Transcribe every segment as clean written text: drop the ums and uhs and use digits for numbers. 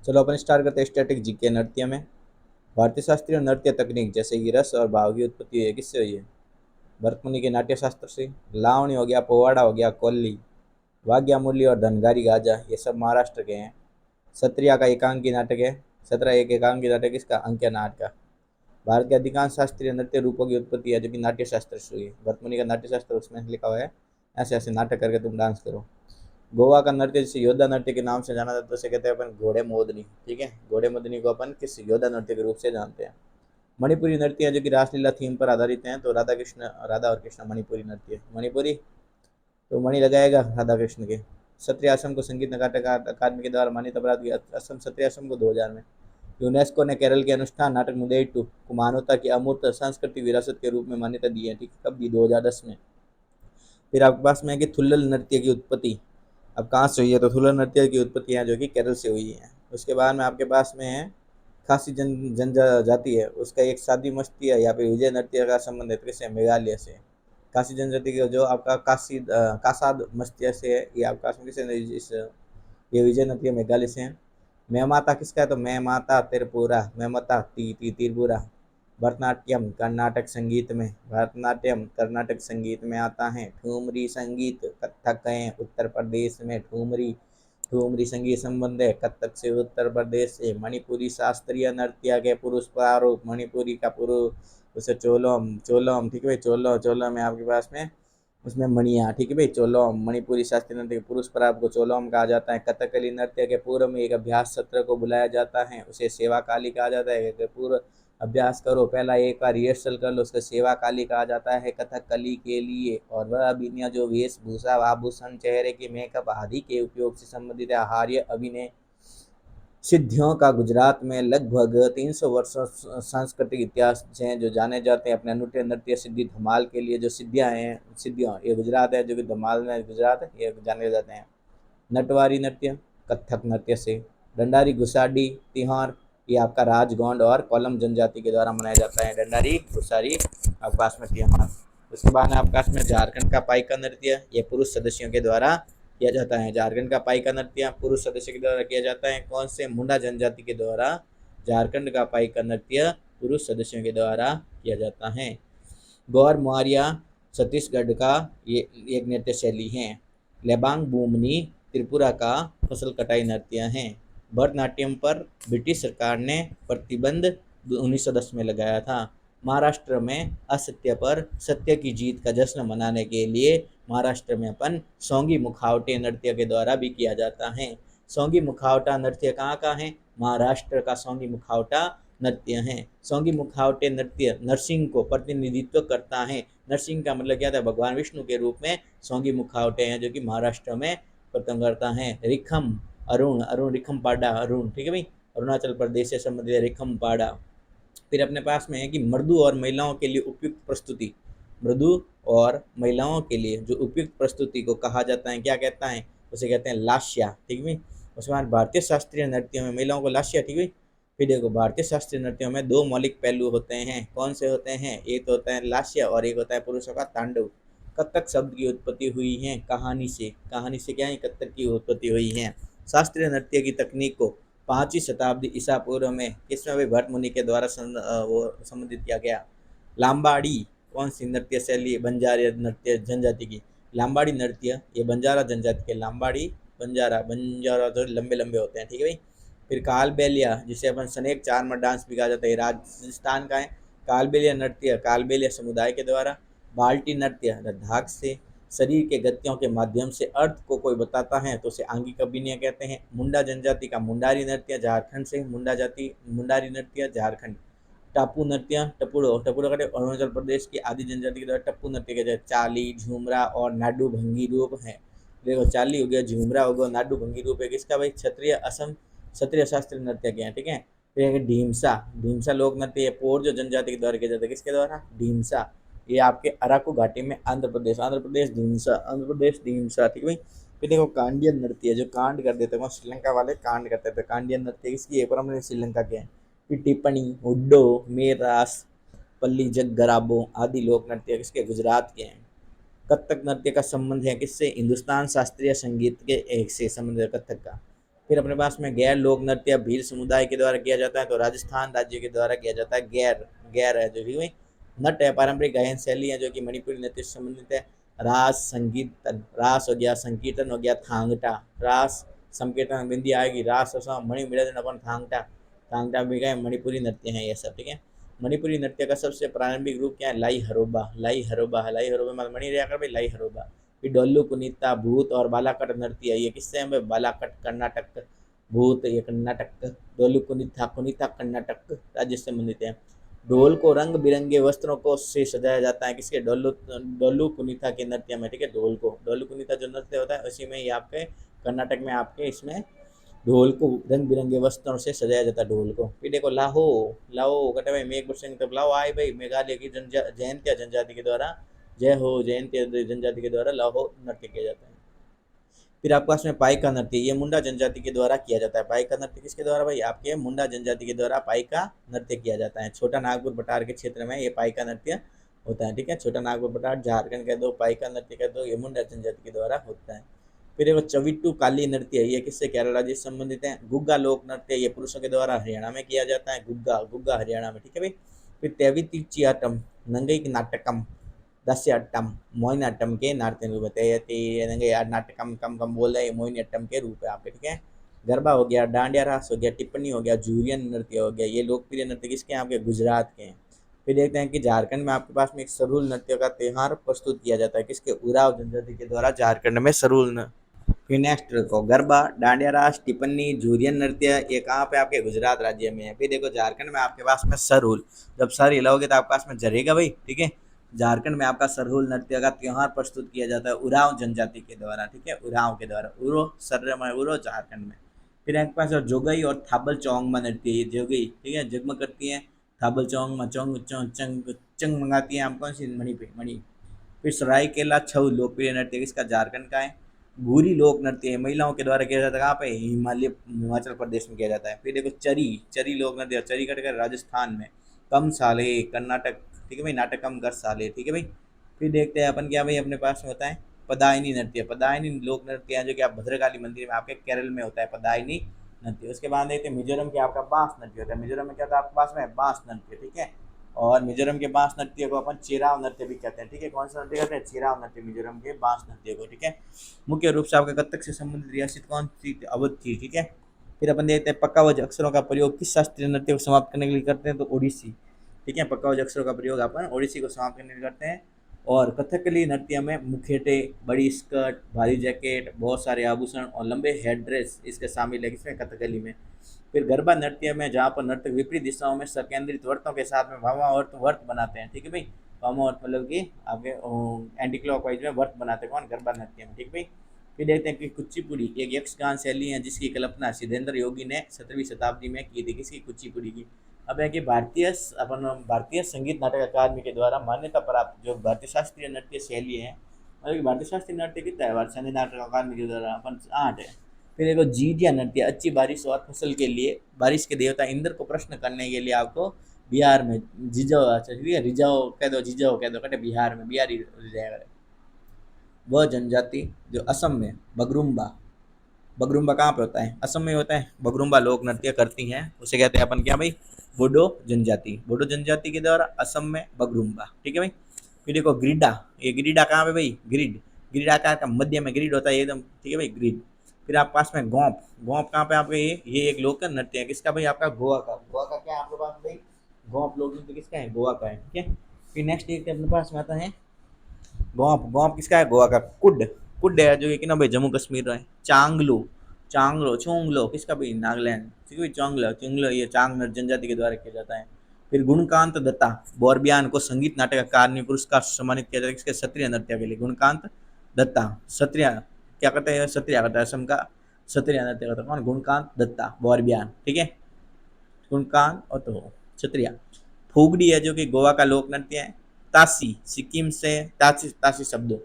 चलो अपन स्टार्ट करते हैं स्टैटिक जीके नृत्य में। भारतीय शास्त्रीय नृत्य तकनीक जैसे कि रस और भाव की उत्पत्ति हुई है, किससे हुई है? भरत मुनि के नाट्य शास्त्र से। लावणी हो गया, पोवाड़ा हो गया, कोल्ली, वाग्यामूली और धनगारी गाजा, ये सब महाराष्ट्र के हैं। सत्रिया का एकांकी नाटक है। 17 एक एकांकी नाटक इसका अंक्य नाट का। भारत के अधिकांश शास्त्रीय नृत्य रूपों की उत्पत्ति है जो कि नाट्य शास्त्र से हुई है। भरत मुनि का नाट्य शास्त्र उसमें लिखा हुआ है, ऐसे ऐसे नाटक करके तुम डांस करो। गोवा का नृत्य जिसे योद्धा नृत्य के नाम से जाना जाता है उसे कहते हैं अपन घोड़े मोदनी। ठीक है, घोड़े मोदनी को अपन किस योद्धा नृत्य के रूप से जानते हैं। मणिपुरी नृत्य है जो कि रासलीला थीम पर आधारित हैं, तो राधा कृष्ण, राधा और कृष्ण मणिपुरी नृत्य। मणिपुरी तो मणि लगाएगा राधा कृष्ण के। क्षत्रिय आश्रम को संगीत नाटक अकादमी के द्वारा मान्यता प्राप्त हुई। असम क्षत्रिय आश्रम को 2000 में। यूनेस्को ने केरल के अनुष्ठान नाटक मुदेयट्टू को मानवता की अमूर्त सांस्कृतिक विरासत के रूप में मान्यता दी है। ठीक, कब दी? 2010 में। फिर आपके पास में है कि थुल्लल नृत्य की उत्पत्ति अब कहाँ से हुई है, तो थुल्लल नृत्य की उत्पत्ति है जो कि केरल से हुई है। उसके बाद में आपके पास में है खासी जनजाति है, उसका एक शादी मस्ती है या फिर विजय नृत्य का संबंध है किससे? मेघालय से। खासी जनजाति का जो आपका कासाद मस्तिया से है, ये आपका किसे इस ये विजय नृत्य मेघालय से है। मैं माता किसका है, तो मैं माता त्रिपुरा, मैं माता ती ती त्रिपुरा। भरतनाट्यम कर्नाटक संगीत में, भरतनाट्यम कर्नाटक संगीत में आता है। ठुमरी संगीत कथक है उत्तर प्रदेश में। ठुमरी ठुमरी संगीत संबंध है कथक से, उत्तर प्रदेश से। मणिपुरी शास्त्रीय नृत्य के पुरुष प्रारूप, मणिपुरी का पुरुष उसे चोलोम, चोलोम। ठीक है भाई, चोलो चोलो में आपके पास में उसमें मणिया। ठीक है भाई, चोलोम मणिपुरी शास्त्रीय नृत्य के पुरुष प्रारूप को चोलोम कहा जाता है। कथकली नृत्य के पूर्व में एक अभ्यास सत्र को बुलाया जाता है, उसे सेवा काली कहा जाता है। पूर्व अभ्यास करो, पहला एक बार रिहर्सल कर लो, उसको सेवा काली कहा जाता है कथकली के लिए। और वह अभिनय जो वेशभूषा, आभूषण, चेहरे के मेकअप आदि के उपयोग से संबंधित है। आहार्य अभिनय सिद्धियों का गुजरात में लगभग 300 वर्षों सांस्कृतिक इतिहास हैं जो जाने जाते हैं अपने अनूठे नृत्य सिद्धि धमाल के लिए। जो सिद्धियाँ हैं, सिद्धियाँ, ये गुजरात है जो कि धमाल में गुजरात है, ये जाने जाते हैं। नटवारी नृत्य कथक नृत्य से। डंडारी घुसाडी तिहार, ये आपका राजगोंड और कोलम जनजाति के द्वारा मनाया जाता है। डंडारी घुसारी आपके पास में तिहार। उसके बाद आपके पास में झारखंड का पाइका नृत्य, ये पुरुष सदस्यों के द्वारा किया जाता है। झारखंड का पाइका नृत्य पुरुष सदस्य के द्वारा किया जाता है। कौन से? मुंडा जनजाति के द्वारा झारखंड का पाइका नृत्य पुरुष सदस्यों के द्वारा किया जाता है। गौर मुआरिया छत्तीसगढ़ का ये एक नृत्य शैली है। लेबांग बूमनी त्रिपुरा का फसल कटाई नृत्य है। भरतनाट्यम पर ब्रिटिश सरकार ने प्रतिबंध 1910 में लगाया था। महाराष्ट्र में असत्य पर सत्य की जीत का जश्न मनाने के लिए महाराष्ट्र में अपन सोंगी मुखावटे नृत्य के द्वारा भी किया जाता है। सोंगी मुखावटा नृत्य कहाँ का है? महाराष्ट्र का सोंगी मुखावटा नृत्य है। सोंगी मुखावटे नृत्य नरसिंह को प्रतिनिधित्व करता है। नरसिंह का मतलब क्या था? भगवान विष्णु के रूप में सोंगी मुखावटे हैं जो कि महाराष्ट्र में प्रथम करता है। रिखम अरुण, अरुण रिखम पाड़ा अरुण। ठीक है भाई, अरुणाचल प्रदेश से संबंधित रिखम पाड़ा। फिर अपने पास में है कि मर्दों और महिलाओं के लिए उपयुक्त प्रस्तुति। मृदु और महिलाओं के लिए जो उपयुक्त प्रस्तुति को कहा जाता है, क्या कहता है? उसे कहते हैं लास्या। ठीक है। उसके बाद भारतीय शास्त्रीय नृत्यों में महिलाओं को लास्या। ठीक है। फिर देखो, भारतीय शास्त्रीय नृत्यों में दो मौलिक पहलू होते हैं। कौन से होते हैं? एक तो होता है लास्या और एक होता है पुरुषों का तांडव। कथक शब्द की उत्पत्ति हुई है कहानी से। कहानी से क्या है? कथक की उत्पत्ति हुई है। शास्त्रीय नृत्य की तकनीक को 5वीं शताब्दी ईसा पूर्व में किसमें भी भरत मुनि के द्वारा वो संबंधित किया गया। लाम्बाड़ी कौन सी नृत्य शैली? बंजारा नृत्य जनजाति की लाम्बाड़ी नृत्य, ये बंजारा जनजाति के लाम्बाड़ी। बंजारा बंजारा तो लंबे लंबे होते हैं। ठीक है भाई। फिर कालबेलिया जिसे अपन स्नेक चार्मर डांस भी कहा जाता है, राजस्थान का है। कालबेलिया नृत्य कालबेलिया समुदाय के द्वारा। बाल्टी नृत्य लद्दाख से। शरीर के गतियों के माध्यम से अर्थ को कोई बताता है तो उसे आंगिक अभिनय कहते हैं। मुंडा जनजाति का मुंडारी नृत्य झारखंड से। मुंडा जाति मुंडारी नृत्य झारखंड। टापू नृत्य टपुड़ो, टपुड़ो का अरुणाचल प्रदेश की आदि जनजाति के द्वारा टप्पू नृत्य के चाली, झूमरा और नाडू भंगी रूप है। देखो, चाली हो गया, झूमरा हो गया, नाडू भंगी रूप है किसका भाई? क्षत्रिय असम क्षत्रिय शास्त्रीय नृत्य के हैं। ठीक है। फिर है ढीमसा, ढीमसा लोक नृत्य है पोर्जो जनजाति के द्वारा किया जाता है। किसके द्वारा? ढीमसा। ये आपके अराकू घाटी में आंध्र प्रदेश, आंध्र प्रदेश ढीमसा, आंध्र प्रदेश ढीमसा। ठीक है भाई। फिर देखो, कांडियन नृत्य जो कांड कर देते हैं, श्रीलंका वाले कांड करते थे। कांडियन नृत्य किसकी है? परम श्रीलंका के हैं। फिर टिप्पणी, हुड्डो, मेरास, पल्ली जगगराबो आदि लोक नृत्य किसके? गुजरात के हैं। कथक नृत्य का संबंध है किससे? हिंदुस्तान शास्त्रीय संगीत के एक से संबंध है कथक का। फिर अपने पास में गैर लोक नृत्य भील समुदाय के द्वारा किया जाता है, तो राजस्थान राज्य के द्वारा किया जाता है। गैर गैर है जो कि नट है, पारंपरिक गायन शैली है जो कि मणिपुरी नृत्य से संबंधित है। रास संगीतन, रास हो गया, संकीर्तन हो गया, थांगटा, रास संकीर्तन बिंदी आएगी, रास मणि मिलन अपन थांगटा, थांगटा भी गए मणिपुरी नृत्य है ये सब, ठीक है। मणिपुरी नृत्य का सबसे प्रारंभिक रूप क्या है? लाई हरोबा, लाई हरोबा है, लाई हरोबा मतलब मणि रहा भाई, लाई हरोबा। फिर डोल्लू कुनीता, भूत और बालाकट नृत्य, ये किससे है? बालाकट कर्नाटक, भूत ये कर्नाटक, डोल्लू कुनीता, कुनीता कर्नाटक राज्य से संबंधित है। ढोल को रंग बिरंगे वस्त्रों को से सजाया जाता है, किसके? डोल्लू, डोल्लू कुनीता के नृत्य में, ठीक है। ढोल को, डोल्लू कुनीता जो नृत्य होता है उसी में ये आपके कर्नाटक में आपके इसमें ढोल को रंग बिरंगे वस्त्रों से सजाया जाता है ढोल को। फिर देखो लाहो, लाहो कहते भाई मेघ प्रसंग, तब लाहो आए भाई मेघालय की जयंतिया जनजाति के द्वारा, जय हो जयंतिया जनजाति के द्वारा लाहो नृत्य किया जाता है। फिर आपके पास में पाइका नृत्य, ये मुंडा जनजाति के द्वारा किया जाता है। पाइका नृत्य किसके द्वारा भाई? आपके मुंडा जनजाति के द्वारा पाइका नृत्य किया जाता है। छोटा नागपुर पठार के क्षेत्र में ये पाइका नृत्य होता है, ठीक है। छोटा नागपुर पठार झारखंड कह दो, पाइका नृत्य कह दो, ये मुंडा जनजाति के द्वारा होता है। फिर एक चविट्टू काली नृत्य, ये किससे? केरल राज्य से संबंधित है। गुग्गा लोक नृत्य, ये पुरुषों के द्वारा हरियाणा में किया जाता है। गुग्गा, गुग्गा हरियाणा में, ठीक है भाई। फिर तेवितिचियाटम, नंगई नाटकम, दास्याट्टम, मोहिनीअट्टम के नाट्य रूप है। नाटकम कम कम बोल रहे, मोहिनीअट्टम के रूप है आपके, ठीक है। गरबा हो गया, डांडिया रास हो गया, टिप्पणी हो गया, झूरियन नृत्य हो गया, ये लोकप्रिय नृत्य किसके हैं? आपके गुजरात के हैं। फिर देखते हैं कि झारखंड में आपके पास में एक सरूल नृत्य का त्योहार प्रस्तुत किया जाता है, किसके? उराव जनजाति के द्वारा झारखंड में सरूल। फिर नेक्स्ट देखो गरबा, डांडिया रास, टिप्पणी, झूरियन नृत्य, ये कहाँ पे? आपके गुजरात राज्य में है। फिर देखो झारखंड में आपके पास में सरहुल, जब सर हिलाओगे तो आपके पास में जरेगा भाई, ठीक है। झारखंड में आपका सरहुल नृत्य का त्योहार प्रस्तुत किया जाता है उराव जनजाति के द्वारा, ठीक है, उराव के द्वारा। उरो सर में उरो झारखंड में। फिर आपके पास जोगई और थाबल चौंगमा नृत्य, ये जोगई, ठीक है, जगमग करती है। थाबल चौंगमा चौंग चंग चंग मंगाती है, हम कौन सी? मणि पे मणि। फिर सरायकेला छऊ लोकप्रिय नृत्य किसका? झारखंड का है। भूरी लोक नृत्य है, महिलाओं के द्वारा किया जाता है, कहाँ पे? हिमाचल प्रदेश में किया जाता है। फिर देखो चरी, चरी लोक नृत्य, चरी कटकर राजस्थान में। कम साले कर्नाटक, ठीक है भाई, नाटकम कर साले, ठीक है भाई। फिर देखते हैं अपन क्या भाई अपने पास में होता है पदायनी नृत्य, पदायनी लोक नृत्य है जो कि आप भद्रकाली मंदिर में आपके केरल में होता है पदायनी नृत्य। उसके बाद देखते हैं मिजोरम के आपका बांस नृत्य होता है। मिजोरम में क्या होता है आपके पास में? बांस नृत्य, ठीक है। और मिजोरम के बांस नृत्य को अपन चिराव नृत्य भी कहते हैं, ठीक है। कौन सा नृत्य कहते हैं? चिराव नृत्य, मिजोरम के बांस नृत्य को, ठीक है। मुख्य रूप से आपके कत्थक से संबंधित रियासत कौन सी? अवध थी, ठीक है। फिर अपन देखते हैं पक्कावज अक्षरों का प्रयोग किस शास्त्रीय नृत्य को समाप्त करने के लिए करते हैं? तो ओडिसी, ठीक है। पक्कावज अक्षरों का प्रयोग अपन ओडिसी को समाप्त करने के लिए करते हैं। और कथकली नृत्य में मुखेटे, बड़ी स्कर्ट, भारी जैकेट, बहुत सारे आभूषण और लंबे हेड ड्रेस इसके शामिल है किसमें? कथकली में। फिर गरबा नृत्य में जहाँ पर नर्तक विपरीत दिशाओं में संकेंद्रित वर्तों के साथ में वामावर्त वर्त बनाते हैं, ठीक है भाई। वामावर्त मतलब कि आपके एंटी क्लॉकवाइज में वर्त बनाते हैं, कौन? गरबा नृत्य में, ठीक भाई। फिर देखते हैं कि कुचिपुड़ी एक यक्षगान शैली है जिसकी कल्पना सिद्धेंद्र योगी ने 17वीं शताब्दी में की थी, किसकी? कुचिपुड़ी की। अब है कि भारतीय संगीत नाटक अकादमी के द्वारा मान्यता प्राप्त जो भारतीय शास्त्रीय नृत्य शैली है, मतलब कि भारतीय शास्त्रीय नृत्य कितना है? भारतीय संगीत नाटक अकादमी के द्वारा अपन 8 है। फिर देखो जीडिया नृत्य, अच्छी बारिश और फसल के लिए बारिश के देवता इंद्र को प्रश्न करने के लिए आपको बिहार में जिजाओ, अच्छा ठीक है, रिजाओ कह दो, जिजाओ कह दो, कहते बिहार में, बिहारी रिजाएगा। वह जनजाति जो असम में बगरुम्बा, बगरुम्बा कहाँ पे होता है? असम में होता है। बगरुम्बा लोक नृत्य करती हैं, उसे कहते हैं अपन क्या भाई? बोडो जनजाति, बोडो जनजाति के द्वारा असम में बगरुम्बा, ठीक है भाई। फिर देखो ग्रीडा, ये ग्रीडा कहाँ पे भाई? ग्रिड, ग्रीड आकार का मध्य में ग्रिड होता है एकदम, ठीक है भाई, ग्रिड। फिर आप पास में गोंप, गोंप कहाँ पे आपके? ये एक लोक नृत्य है किसका भाई? आपका गोवा का। गोवा का क्या है आपके पास भाई? गोंप लोक नृत्य किसका है? गोवा का है, ठीक है। फिर नेक्स्ट देखते हैं अपने पास में आता है गोंप, गोंप किसका है? गोवा का। कुड, कुड है जो कि ना भाई जम्मू कश्मीर है। चांगलो, चांगलो चोंगलो किसका भाई? नागालैंड, ठीक है भाई, चोंगलो चोंगलो ये चांग जनजाति के द्वारा किया जाता है। फिर गुणकांत दत्ता बोरबियान को संगीत नाटक अकादमी पुरस्कार से सम्मानित किया जाता है किसके? क्षत्रिय नृत्य के लिए। गुणकांत दत्ता क्षत्रिय क्या करते हैं? क्षत्रिय करता है, असम का क्षत्रिय नृत्य करता है, कौन? गुणकांत दत्ता बोरबियान, ठीक है। गुणकांत और तो क्षत्रिय। फुगड़ी है जो कि गोवा का लोक नृत्य है। तासी सिक्किम से, तासी तासी शब्दों,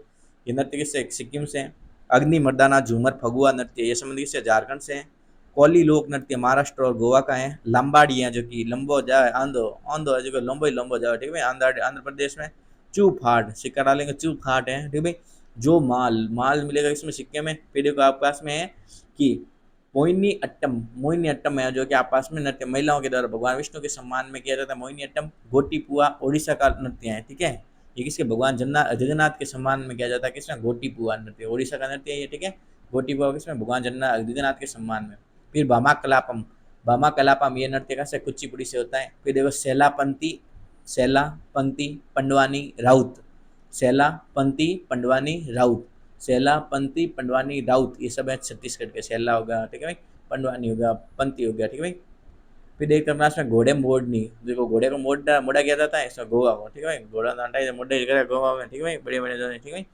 ये नृत्य किससे? सिक्किम से। अग्नि मर्दाना झूमर फगुआ नृत्य ये संबंधित से झारखंड से है। कोली लोक नृत्य महाराष्ट्र और गोवा का है। लंबाड़ी है जो कि लंबो जाए आंधो, आंधो है जो कि लंबो ही लंबो जाए, ठीक है। आंध्र प्रदेश में। चूफाट, सिक्का डालेंगे चूफाट है, ठीक है। जो माल, माल मिलेगा इसमें सिक्के में। फिर देखो आपके पास में है कि मोहिनी अट्टम है जो कि आपस में नृत्य महिलाओं के द्वारा भगवान विष्णु के सम्मान में किया जाता है। मोहिनी अट्टम। गोटीपुआ ओडिशा का नृत्य है, ठीक है। ये किसके भगवान जगन्नाथ के सम्मान में किया जाता है, किसमें गोटीपुआ नृत्य, ओडिशा का नृत्य है ये, ठीक है। गोटीपुआ किसमें भगवान जगन्नाथ के सम्मान में। फिर भामा कलापम। भामा कलापम ये नृत्य कैसे कुचिपुड़ी से होता है। फिर देखो सेला पंती पंडवानी राउत। सेला पंती पंडवानी राउत। सेला पंती पंडवानी राउत ये सब है छत्तीसगढ़ के। सेला होगा, ठीक है भाई, पंडवानी होगा, पंती हो गया, ठीक है भाई। फिर देखते हैं इसमें घोड़े मोड़नी। देखो घोड़े को मोड़ा किया जाता है इसमें गोवा को, ठीक है भाई। घोड़ा नाटा मोड़े गोवा में, ठीक है भाई, बड़े बड़े, ठीक है भाई।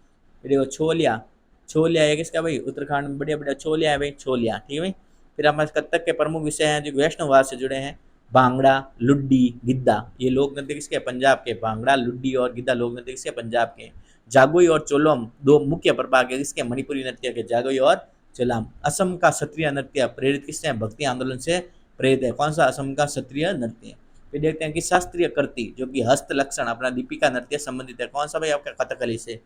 फिर देखो छोलिया। छोलिया है किसका भाई, उत्तराखंड में बढ़िया बढ़िया छोलिया है भाई, छोलिया, ठीक है भाई। फिर हमारे कत्थक के प्रमुख विषय हैं जो वैष्णववाद से जुड़े हैं। भांगड़ा, लुड्डी, गिद्दा ये लोक नृत्य किसके, पंजाब के। भांगड़ा, लुड्डी और गिद्दा लोक नृत्य किसके, पंजाब के। जागोई और चोलम दो मुख्य प्रभाग है किसके, मणिपुरी नृत्य के, जागोई और चोलम। असम का क्षत्रिय नृत्य प्रेरित किससे है, भक्ति आंदोलन से प्रेरित है। कौन सा, असम का क्षत्रिय नृत्य। फिर देखते हैं कि शास्त्रीय कृति जो कि हस्त लक्षण अपना दीपिका नृत्य संबंधित है। कौन सा भाई, आपका कथकली से।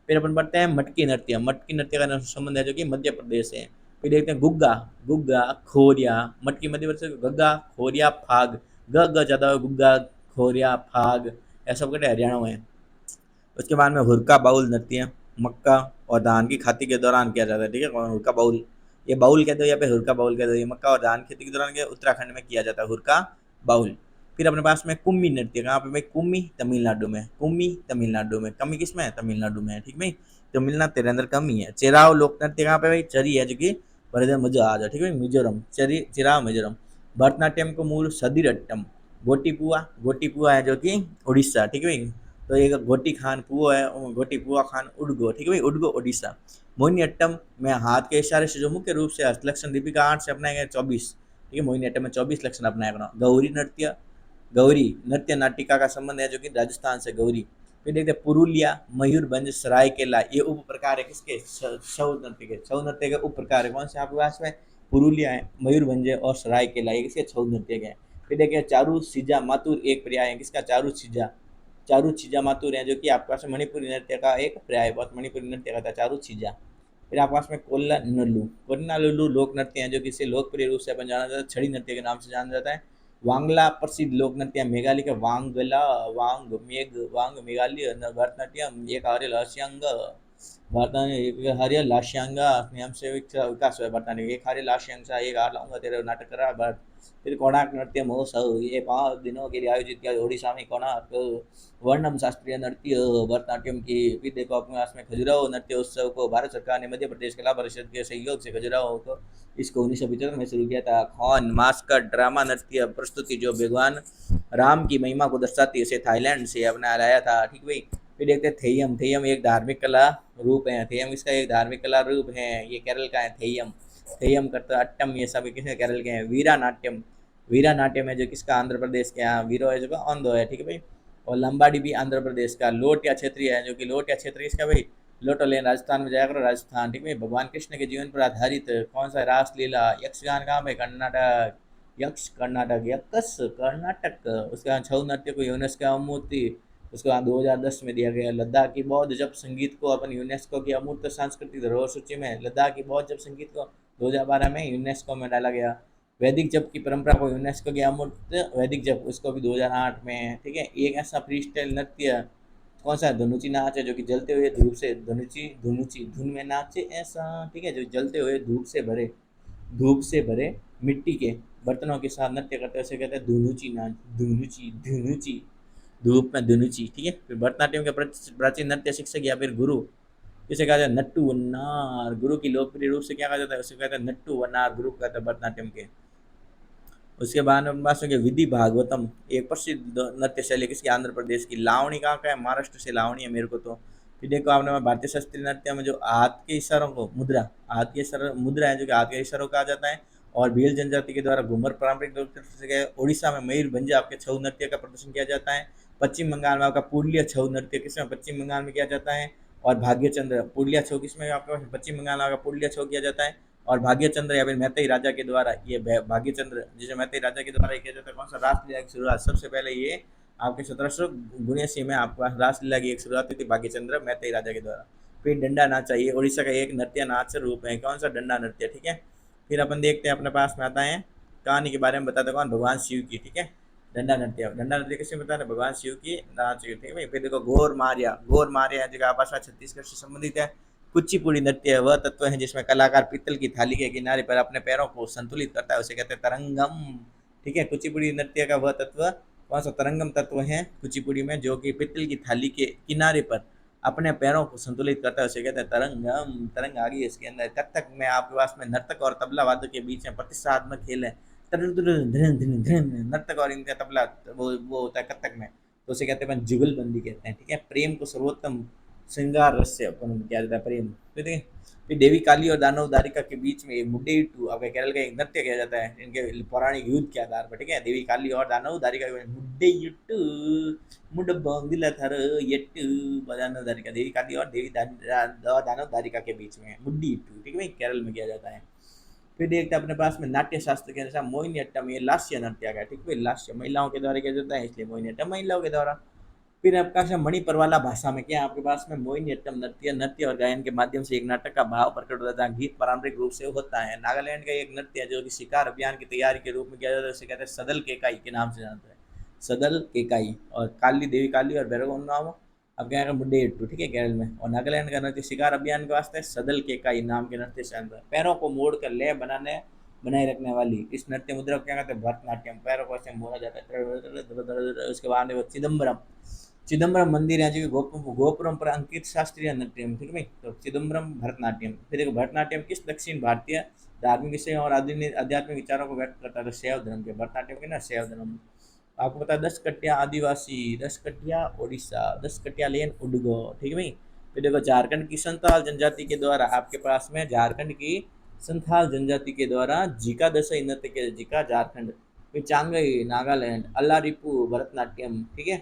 फिर अपन पढ़ते हैं मटकी नृत्य। मटकी नृत्य का संबंध है जो कि मध्य प्रदेश से है। फिर देखते हैं गुग्गा। गुग्गा, खोरिया। मटकी मध्य प्रदेश से, गग्गा, खोरिया, फाग। ग ग ज्यादा, गुग्गा, खोरिया, फाग ऐसा सब हरियाणा में है। उसके बाद में हुरका बाउल नृत्य मक्का और धान की खेती के दौरान किया जाता है, ठीक है। हुरका बाउल, ये बाउल कहते हो या फिर हुरका बाउल कहते हो, ये मक्का और धान खेती के दौरान उत्तराखंड में किया जाता है हुरका बाउल। फिर अपने पास में कुम्मी नृत्य, कहाँ पे भाई, कुम्मी तमिलनाडु में। कुम्मी तमिलनाडु में, कमी किस में है, तमिलनाडु में है, ठीक भाई। तमिलनाडु तेरे अंदर कमी है। चेराव लोक नृत्य कहाँ पे भाई, चरी है जो कि बड़े मजा आ जाए, ठीक है। मिजोरम, चरी चिराव मिजोरम। भरतनाट्यम को मूल सदीरट्टम। गोटीपुआ है जो कि उड़ीसा, ठीक है भाई। तो एक गोटी खान पुओ है, गोटी पुआ खान उडगो, ठीक है भाई, उडगो ओडिशा। मोहिनी अट्टम में हाथ के इशारे से जो मुख्य रूप से हस्तलक्षण दीपिका 8 से अपनाए गए 24, ठीक है। मोहिनी अट्टम में 24 लक्षण अपनाया गया। गौरी नृत्य। गौरी नृत्य नाटिका का संबंध है जो कि राजस्थान से गौरी। फिर देखते हैं पुरुलिया, मयूरभंज, सरायकेला ये उप प्रकार है किसके, छऊ नृत्य के। छऊ नृत्य के उप प्रकार है कौन से आपके पास में, पुरुलिया है, मयूरभंज और सरायकेला ये किसके, छऊ नृत्य के। फिर देखिए चारू सीजा मातुर एक पर्याय है किसका, चारू सीजा। चारू छीजा मातुर है जो कि आपके पास मणिपुरी नृत्य का एक पर्याय, बहुत मणिपुरी नृत्य का था चारू छीजा। फिर आपके पास में कोल्ला नल्लू। कोल्ला नल्लू लोक नृत्य है जो कि इसे लोकप्रिय रूप से अपन जाना जाता है, छड़ी नृत्य के नाम से जाना जाता है। वांगला प्रसिद्ध लोक नृत्य मेघालय का, वांगला, वांग मेघालय भरतनाट्यम एक आर्य लास्यांग। भारत हरिया लास्यांगा नियम से विकास हुआ भरतनाट्यम। एक हरिया लास्यांग एक आ लाऊंगा तेरे नाटक करा भरत। फिर कोणार्क नृत्य महोत्सव ये 5 दिनों के लिए आयोजित किया ओडिशा में कोणार्क। वर्णम शास्त्रीय नृत्य भरतनाट्यम की। फिर देखो अपने पास में खजुराहो नृत्य उत्सव को भारत सरकार ने मध्य प्रदेश कला परिषद के सहयोग से खजुराहो को इसको 1975 में शुरू किया था। खौन मास्कर ड्रामा नृत्य प्रस्तुति जो भगवान राम की महिमा को दर्शाती है, इसे थाईलैंड से अपना लाया था, ठीक भाई। फिर देखते हैं थेयम। थेयम एक धार्मिक कला रूप है। थेयम इसका एक धार्मिक कला रूप है, ये केरल का है थेयम। थेयम करता अट्टम ये सब किसके, केरल के हैं। वीरा नाट्यम। वीरा नाट्यम है जो किसका, आंध्र प्रदेश के। यहाँ वीरो है जो अंधो है, ठीक है भाई। और लंबाडी भी आंध्र प्रदेश का। लोटिया क्षेत्रीय है जो कि लोटिया क्षेत्रीय इसका भाई, लोटो लेन राजस्थान में जाया करो, राजस्थान, ठीक है। भगवान कृष्ण के जीवन पर आधारित कौन सा, रासलीला। यक्षगान कहाँ पे, कर्नाटक। यक्ष कर्नाटक, यक्स कर्नाटक। उसके बाद छऊ नृत्य को यूनेस्को अमूर्ति उसके बाद 2010 में दिया गया। लद्दाख की बौद्ध जप संगीत को अपन यूनेस्को की अमूर्त सांस्कृतिक धरोहर सूची में, लद्दाख की बौद्ध जप संगीत को 2012 में यूनेस्को में डाला गया। वैदिक जप की परंपरा को यूनेस्को की अमूर्त वैदिक जप उसको भी 2008 में, ठीक है। एक ऐसा फ्री स्टाइल नृत्य कौन सा, धनुची नाच है जो कि जलते हुए धूप से, धनुची धुनुची धुन में नाचे ऐसा, ठीक है, जो जलते हुए धूप से भरे मिट्टी के बर्तनों के साथ नृत्य करते हैं, उसे कहते हैं धुनुची नाच। धुनुची धुनुची धूप में धुनुची, ठीक है। फिर भरतनाट्यम के प्राचीन नृत्य शिक्षक या फिर गुरु इसे कहा जाता है नट्टू वन्नार। गुरु की लोकप्रिय रूप से क्या कहा जाता है, उसे कहते हैं नट्टू वन्नार, गुरु कहते हैं भरतनाट्यम के। उसके बाद में बात के विधि भागवतम एक प्रसिद्ध नृत्य शैली किसकी, आंध्र प्रदेश की। लावणी कहाँ का है, महाराष्ट्र से लावणी है मेरे को तो। फिर देखो आपने भारतीय शास्त्रीय नृत्य में जो हाथ के इशारों को मुद्रा, हाथ के इशारा मुद्रा है जो कि हाथ के इशारों कहा जाता है। और भील जनजाति के द्वारा घूमर पारंपरिक रूप से ओडिशा में मयूरभंज आपके छऊ नृत्य का प्रदर्शन किया जाता है। पश्चिम बंगाल में आपका पुरुलिया छऊ नृत्य किसमें, पश्चिम बंगाल में किया जाता है। और भाग्यचंद्र पुरुलिया छऊ किसमें आपके पास, पश्चिम बंगाल में आपका पुरुलिया छऊ किया जाता है। और भाग्यचंद्र या फिर मैतेई राजा के द्वारा ये भाग्यचंद्र जिसे मैतेई राजा के द्वारा किया जाता है। कौन सा, रासलीला की शुरुआत सबसे पहले ये आपके 1779 में आपके पास रासलीला की एक शुरुआत हुई थी भाग्यचंद्र मैतेई राजा के द्वारा। फिर डंडा नाच चाहिए, उड़ीसा का एक नृत्य नाच रूप है, कौन सा, डंडा नृत्य, ठीक है। फिर अपन देखते हैं अपने पास में आता है कहानी के बारे में बताते कौन, भगवान शिव की, ठीक है। डंडा नृत्य, डंडा नृत्य किसने बताया, भगवान शिव की नाच ठीक है भाई। फिर देखो घोर मारिया जो आपस में छत्तीसगढ़ से संबंधित है। कुचिपुड़ी नृत्य वह तत्व है जिसमें कलाकार पीतल की थाली के किनारे पर अपने पैरों को संतुलित करता है, उसे कहते हैं तरंगम, ठीक है। कुचिपुड़ी नृत्य का वह तत्व कौन सा, तरंगम तत्व है कुचिपुड़ी में, जो कि पीतल की थाली के किनारे पर अपने पैरों को संतुलित करता है, उसे कहते हैं तरंगम। तरंग आ गई इसके अंदर। कथक में आपके पास में नर्तक और तबला वादक के बीच में प्रतिष्ठात्मक खेल है। नर्तक और इनका तबला वो होता है कथक में, तो उसे कहते हैं जुगलबंदी कहते हैं, ठीक है। प्रेम को सर्वोत्तम श्रृंगार रस से अपन किया जाता है प्रेम, ठीक है। फिर देवी काली और दानव दारिका के बीच में मुड्डेयिट्टू आपके केरल का एक नृत्य किया जाता है इनके पौराणिक युद्ध के आधार पर, ठीक है। देवी काली और दानव दारिका के मुड्डेयिट्टू मुडबंदिला थर यट्टू दानव दारिका, देवी काली और दानव दारिका के बीच में मुड्डेयिट्टू, ठीक है भाई, केरल में किया जाता है। फिर देखते हैं अपने पास में नाट्य शास्त्र के अनुसार मोहिनी अट्टम, ये लास्य नृत्य का, ठीक है, लास्य महिलाओं के द्वारा किया जाता है, इसलिए मोहिनी अट्टम महिलाओं के द्वारा। फिर आपका है मणिपुर वाला भाषा में क्या है आपके पास में, मोहिनी अट्टम नृत्य, नृत्य और गायन के माध्यम से एक नाटक का भाव प्रकट होता है, गीत पारंपरिक रूप से होता है। नागालैंड का एक नृत्य है जो कि शिकार अभियान की तैयारी के रूप में किया जाता है, उसे कहते हैं सदल केकाई के नाम से जानते हैं, सदल केकाई। और काली, देवी काली और भैरव नाम अब क्या है मुड्डेयिट्टू, ठीक है, केरल में। और नागालैंड का नृत्य शिकार अभियान के वास्ते सदल केकाई नाम के नृत्य से आता है। पैरों को मोड़कर लय बनाए रखने वाली इस नृत्य मुद्रा को क्या कहते हैं, भरतनाट्यम। पैरों को ऐसे मोड़ा जाता है। उसके बाद में चिदम्बरम, चिदम्बरम मंदिर है जो गोपुरम पर अंकित शास्त्रीय नृत्य, ठीक है। तो चिदम्बरम भरतनाट्यम। फिर देखो भरतनाट्यम किस दक्षिण भारतीय धार्मिक विषयों और आध्यात्मिक विचारों को व्यक्त करता है, शैव धर्म के, भरतनाट्यम के ना शैव धर्म। आपको पता है 10 कट्टिया आदिवासी, 10 कट्टिया ओडिशा, 10 कट्टिया लेन उडगो, ठीक है भाई। फिर देखो झारखंड की संथाल जनजाति के द्वारा आपके पास में, झारखंड की संथाल जनजाति के द्वारा जीका दशई नृत्य के, जीका झारखंड। फिर चांगई नागालैंड, अल्लारिपू भरतनाट्यम, ठीक है,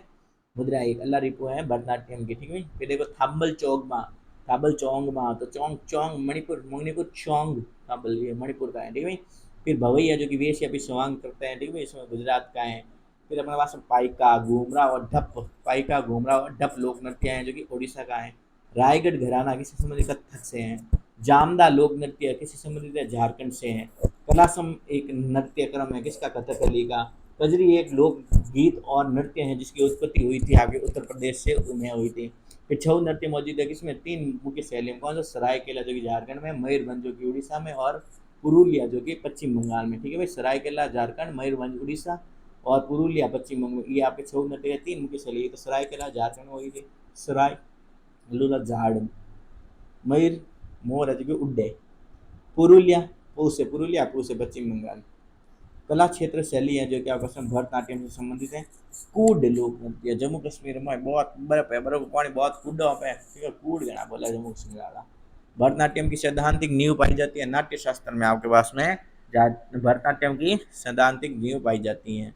मुद्रा एक अल्लारिपू है भरतनाट्यम की, ठीक है। फिर देखो थाम्बल चौगमा, थाबल चौंगमा, तो चौंग चौंग मणिपुर, मणिपुर चौंग थाबल, ये मणिपुर का है, ठीक है भाई। फिर भवैया जो कि वेश या फिर स्वांग करते हैं, ठीक है, इसमें गुजरात का है। फिर अपने पास पाइका घूमरा और ढप, पाइका घूमरा और ढप लोक नृत्य हैं जो कि उड़ीसा का है। रायगढ़ घराना किसी संबंधित कथक से है। जामदा लोक नृत्य किसी संबंधित है, झारखंड से है। कलासम एक नृत्य क्रम है किसका, कथकली का। कजरी एक लोक गीत और नृत्य है जिसकी उत्पत्ति हुई थी आगे उत्तर प्रदेश से उन्हें हुई थी। फिर छऊ नृत्य मौजूद है किसमें, 3 मुख्य शैली में, कौन सा, सरायकेला जो कि झारखंड में, मयूरभंज जो कि उड़ीसा में, और पुरुलिया जो कि पश्चिम बंगाल में, ठीक है भाई। सरायकेला झारखंड, मयूरभंज उड़ीसा और पुरुलिया पश्चिम बंगाल, ये आपके छऊ नृत्य के 3 मुख्य शैली। तो सरायकेला झारखंड में हुई थी, सराय लूला झाड़, मयूर मोर है जो कि उड्डे, पुरुलिया पू से पश्चिम बंगाल। कला क्षेत्र शैली है जो कि आपका भरतनाट्यम से संबंधित है। कूड लोक नृत्य, जम्मू कश्मीर में बहुत बर्फ है, बर्फ पानी बहुत कूडों पे, ठीक है, कूड गणा बोला जम्मू कश्मीर वाला। भरतनाट्यम की सैद्धांतिक नींव पाई जाती है नाट्य शास्त्र में, आपके पास में भरतनाट्यम की सैद्धांतिक नींव पाई जाती है।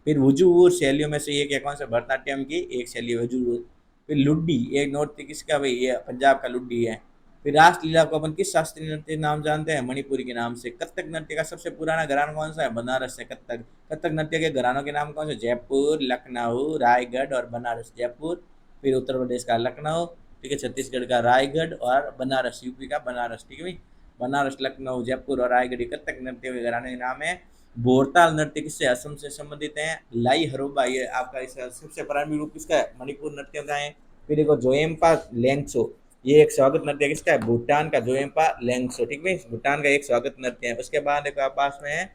फिर हुजूर शैलियों में से एक है कौन सा, भरतनाट्यम की एक शैली है हुजूर। फिर लुड्डी एक नृत्य किसका भाई, ये पंजाब का लुड्डी है। फिर रासलीला को अपन किस शास्त्रीय नृत्य नाम जानते हैं, मणिपुरी के नाम से। कथक नृत्य का सबसे पुराना घराना कौन सा है, बनारस है कथक। कथक नृत्य के घरानों के नाम कौन से, जयपुर, लखनऊ, रायगढ़ और बनारस। जयपुर, फिर उत्तर प्रदेश का लखनऊ, ठीक है, छत्तीसगढ़ का रायगढ़ और बनारस, यूपी का बनारस, ठीक है भाई। बनारस, लखनऊ, जयपुर और रायगढ़ कथक नृत्य के घराने के नाम है। भोरताल नृत्य किससे, असम से संबंधित है। लाई हरोबा ये आपका इस सबसे प्रारंभिक रूप किसका है, मणिपुर नृत्य का है। फिर देखो जोएम्पा लेंगसो, ये एक स्वागत नृत्य किसका है, भूटान का, जोएम्पा लेंगसो, ठीक है, भूटान का एक स्वागत नृत्य है। उसके बाद देखो आप पास में है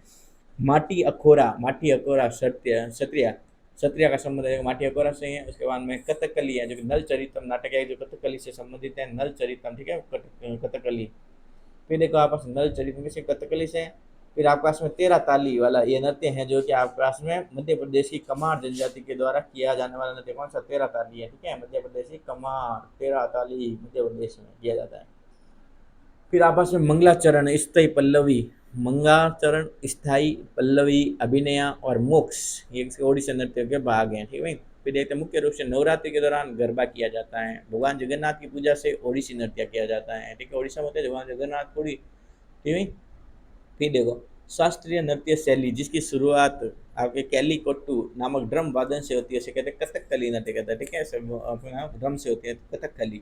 माटी अखोरा, माटी अखोरा सत्य क्षत्रिय, क्षत्रिय का संबंध है माटी अखोरा से है। उसके बाद में कथकली है जो कि नल चरितम नाटक है जो कथकली से संबंधित है, नल चरितम, ठीक है, कथकली। फिर देखो आप पास नल चरितम किसी कथकली से। फिर आपके पास में 13 ताली वाला ये नृत्य है जो कि आपके पास में मध्य प्रदेश की कमार जनजाति के द्वारा किया जाने वाला नृत्य कौन सा, 13 ताली है, ठीक है, मध्य प्रदेश की कमार 13 ताली मध्य प्रदेश में किया जाता है। फिर आपस में मंगलाचरण, स्थायी पल्लवी, मंगलाचरण, स्थायी पल्लवी, अभिनया और मोक्ष, ये ओडिशा नृत्य के भाग हैं, ठीक है। फिर देखते हैं मुख्य रूप से नवरात्रि के दौरान गरबा किया जाता है। भगवान जगन्नाथ की पूजा से ओडिसी नृत्य किया जाता है, ठीक है, ओडिशा में होते हैं भगवान जगन्नाथ पूरी, ठीक है। फिर देखो शास्त्रीय नृत्य शैली जिसकी शुरुआत आपके कैलीकोट्टू नामक ड्रम वादन से होती है, उसे कहते हैं कथकली नृत्य कहते हैं, ठीक है, अपना ड्रम से होती है कथकली।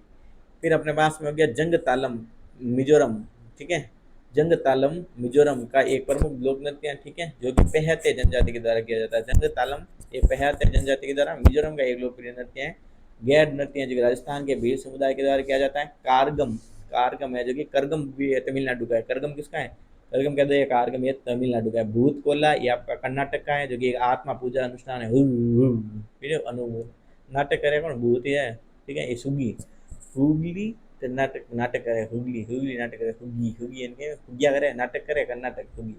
फिर अपने पास में हो गया जंग तालम, मिजोरम, ठीक है, जंग तालम मिजोरम का एक प्रमुख लोक नृत्य है, ठीक है, जो कि पहते जनजाति के द्वारा किया जाता है। जंग तालम ये पहते जनजाति के द्वारा मिजोरम का एक लोकप्रिय नृत्य है। गैर नृत्य है जो कि राजस्थान के भील समुदाय के द्वारा किया जाता है। कारगम, कारगम है जो कि करगम भी है तमिलनाडु का है। करगम किसका है? करगम कहते हैं कारगम, ये तमिलनाडु का है। भूत कोला ये आपका कर्नाटक का है, जो कि एक आत्मा पूजा अनुष्ठान है। फिर नाटक करे कौन? भूत ही है, ठीक है। ये सुगी, हुगली कर्नाटक नाटक करे, हुगली हुगली नाटक करे, हुगी हुगी इनके हुगिया करे, नाटक करे कर्नाटक हुगी।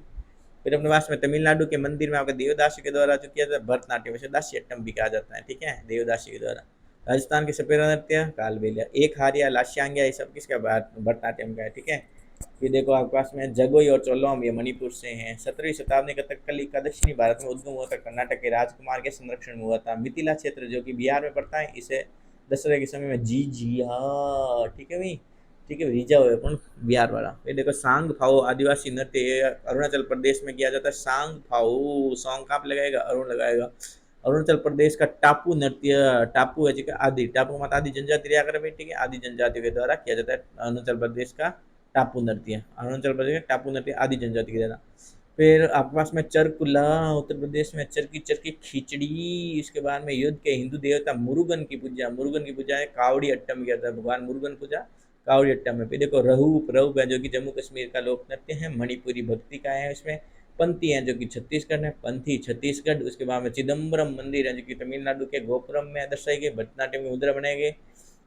फिर अपने पास में तमिलनाडु के मंदिर में आपका देवदासी के द्वारा जो किया जाता है भरतनाट्यम, वैसे दासी अट्टम भी कहा जाता है, ठीक है, देवदासी के द्वारा। राजस्थान के सपेरा नृत्य कालबेलिया, एक हारिया, लास्यांग्या, ये सब किसका? भरतनाट्यम का है, ठीक है। फिर देखो आपके पास में जगोई और चोलोम, ये मणिपुर से हैं। 17वीं शताब्दी कथकली का दक्षिणी भारत में उद्गम हुआ था, कर्नाटक के राजकुमार के संरक्षण में हुआ था। मिथिला क्षेत्र जो कि बिहार में पड़ता है, इसे दशहरे के समय में जी जी हाँ, ठीक है भाई, ठीक है, रिजा हुए कौन? बिहार वाला। ये देखो सांग फाओ आदिवासी नृत्य, ये अरुणाचल प्रदेश में किया जाता है। सांग फाओ, सॉन्ग कहाँ पे लगाएगा? अरुण लगाएगा। अरुणाचल प्रदेश का टापू नृत्य, टापू है जी का आदि, टापू मत आदि जनजाति रिया करे भाई, ठीक है, आदि जनजाति के द्वारा किया जाता है अरुणाचल प्रदेश का टापू नृत्य। अरुणाचल प्रदेश का टापू नृत्य आदि जनजाति के द्वारा। फिर आपके पास में चरकुला, उत्तर प्रदेश में चरकी चरकी खिचड़ी। इसके बाद में युद्ध के हिंदू देवता मुरुगन की पूजा, मुरुगन की पूजा है कावड़ी अट्टम किया जाता है, भगवान मुरुगन पूजा कावड़ी अट्टम में। फिर देखो रहूप, रहूप है जो कि जम्मू कश्मीर का लोक नृत्य है, मणिपुरी भक्ति का है। इसमें पंथी है जो कि छत्तीसगढ़ है, पंथी छत्तीसगढ़। उसके बाद में चिदम्बरम मंदिर है जो कि तमिलनाडु के गोपुरम में दर्शाई गई, भरतनाट्यम की मुद्रा बनाई गई।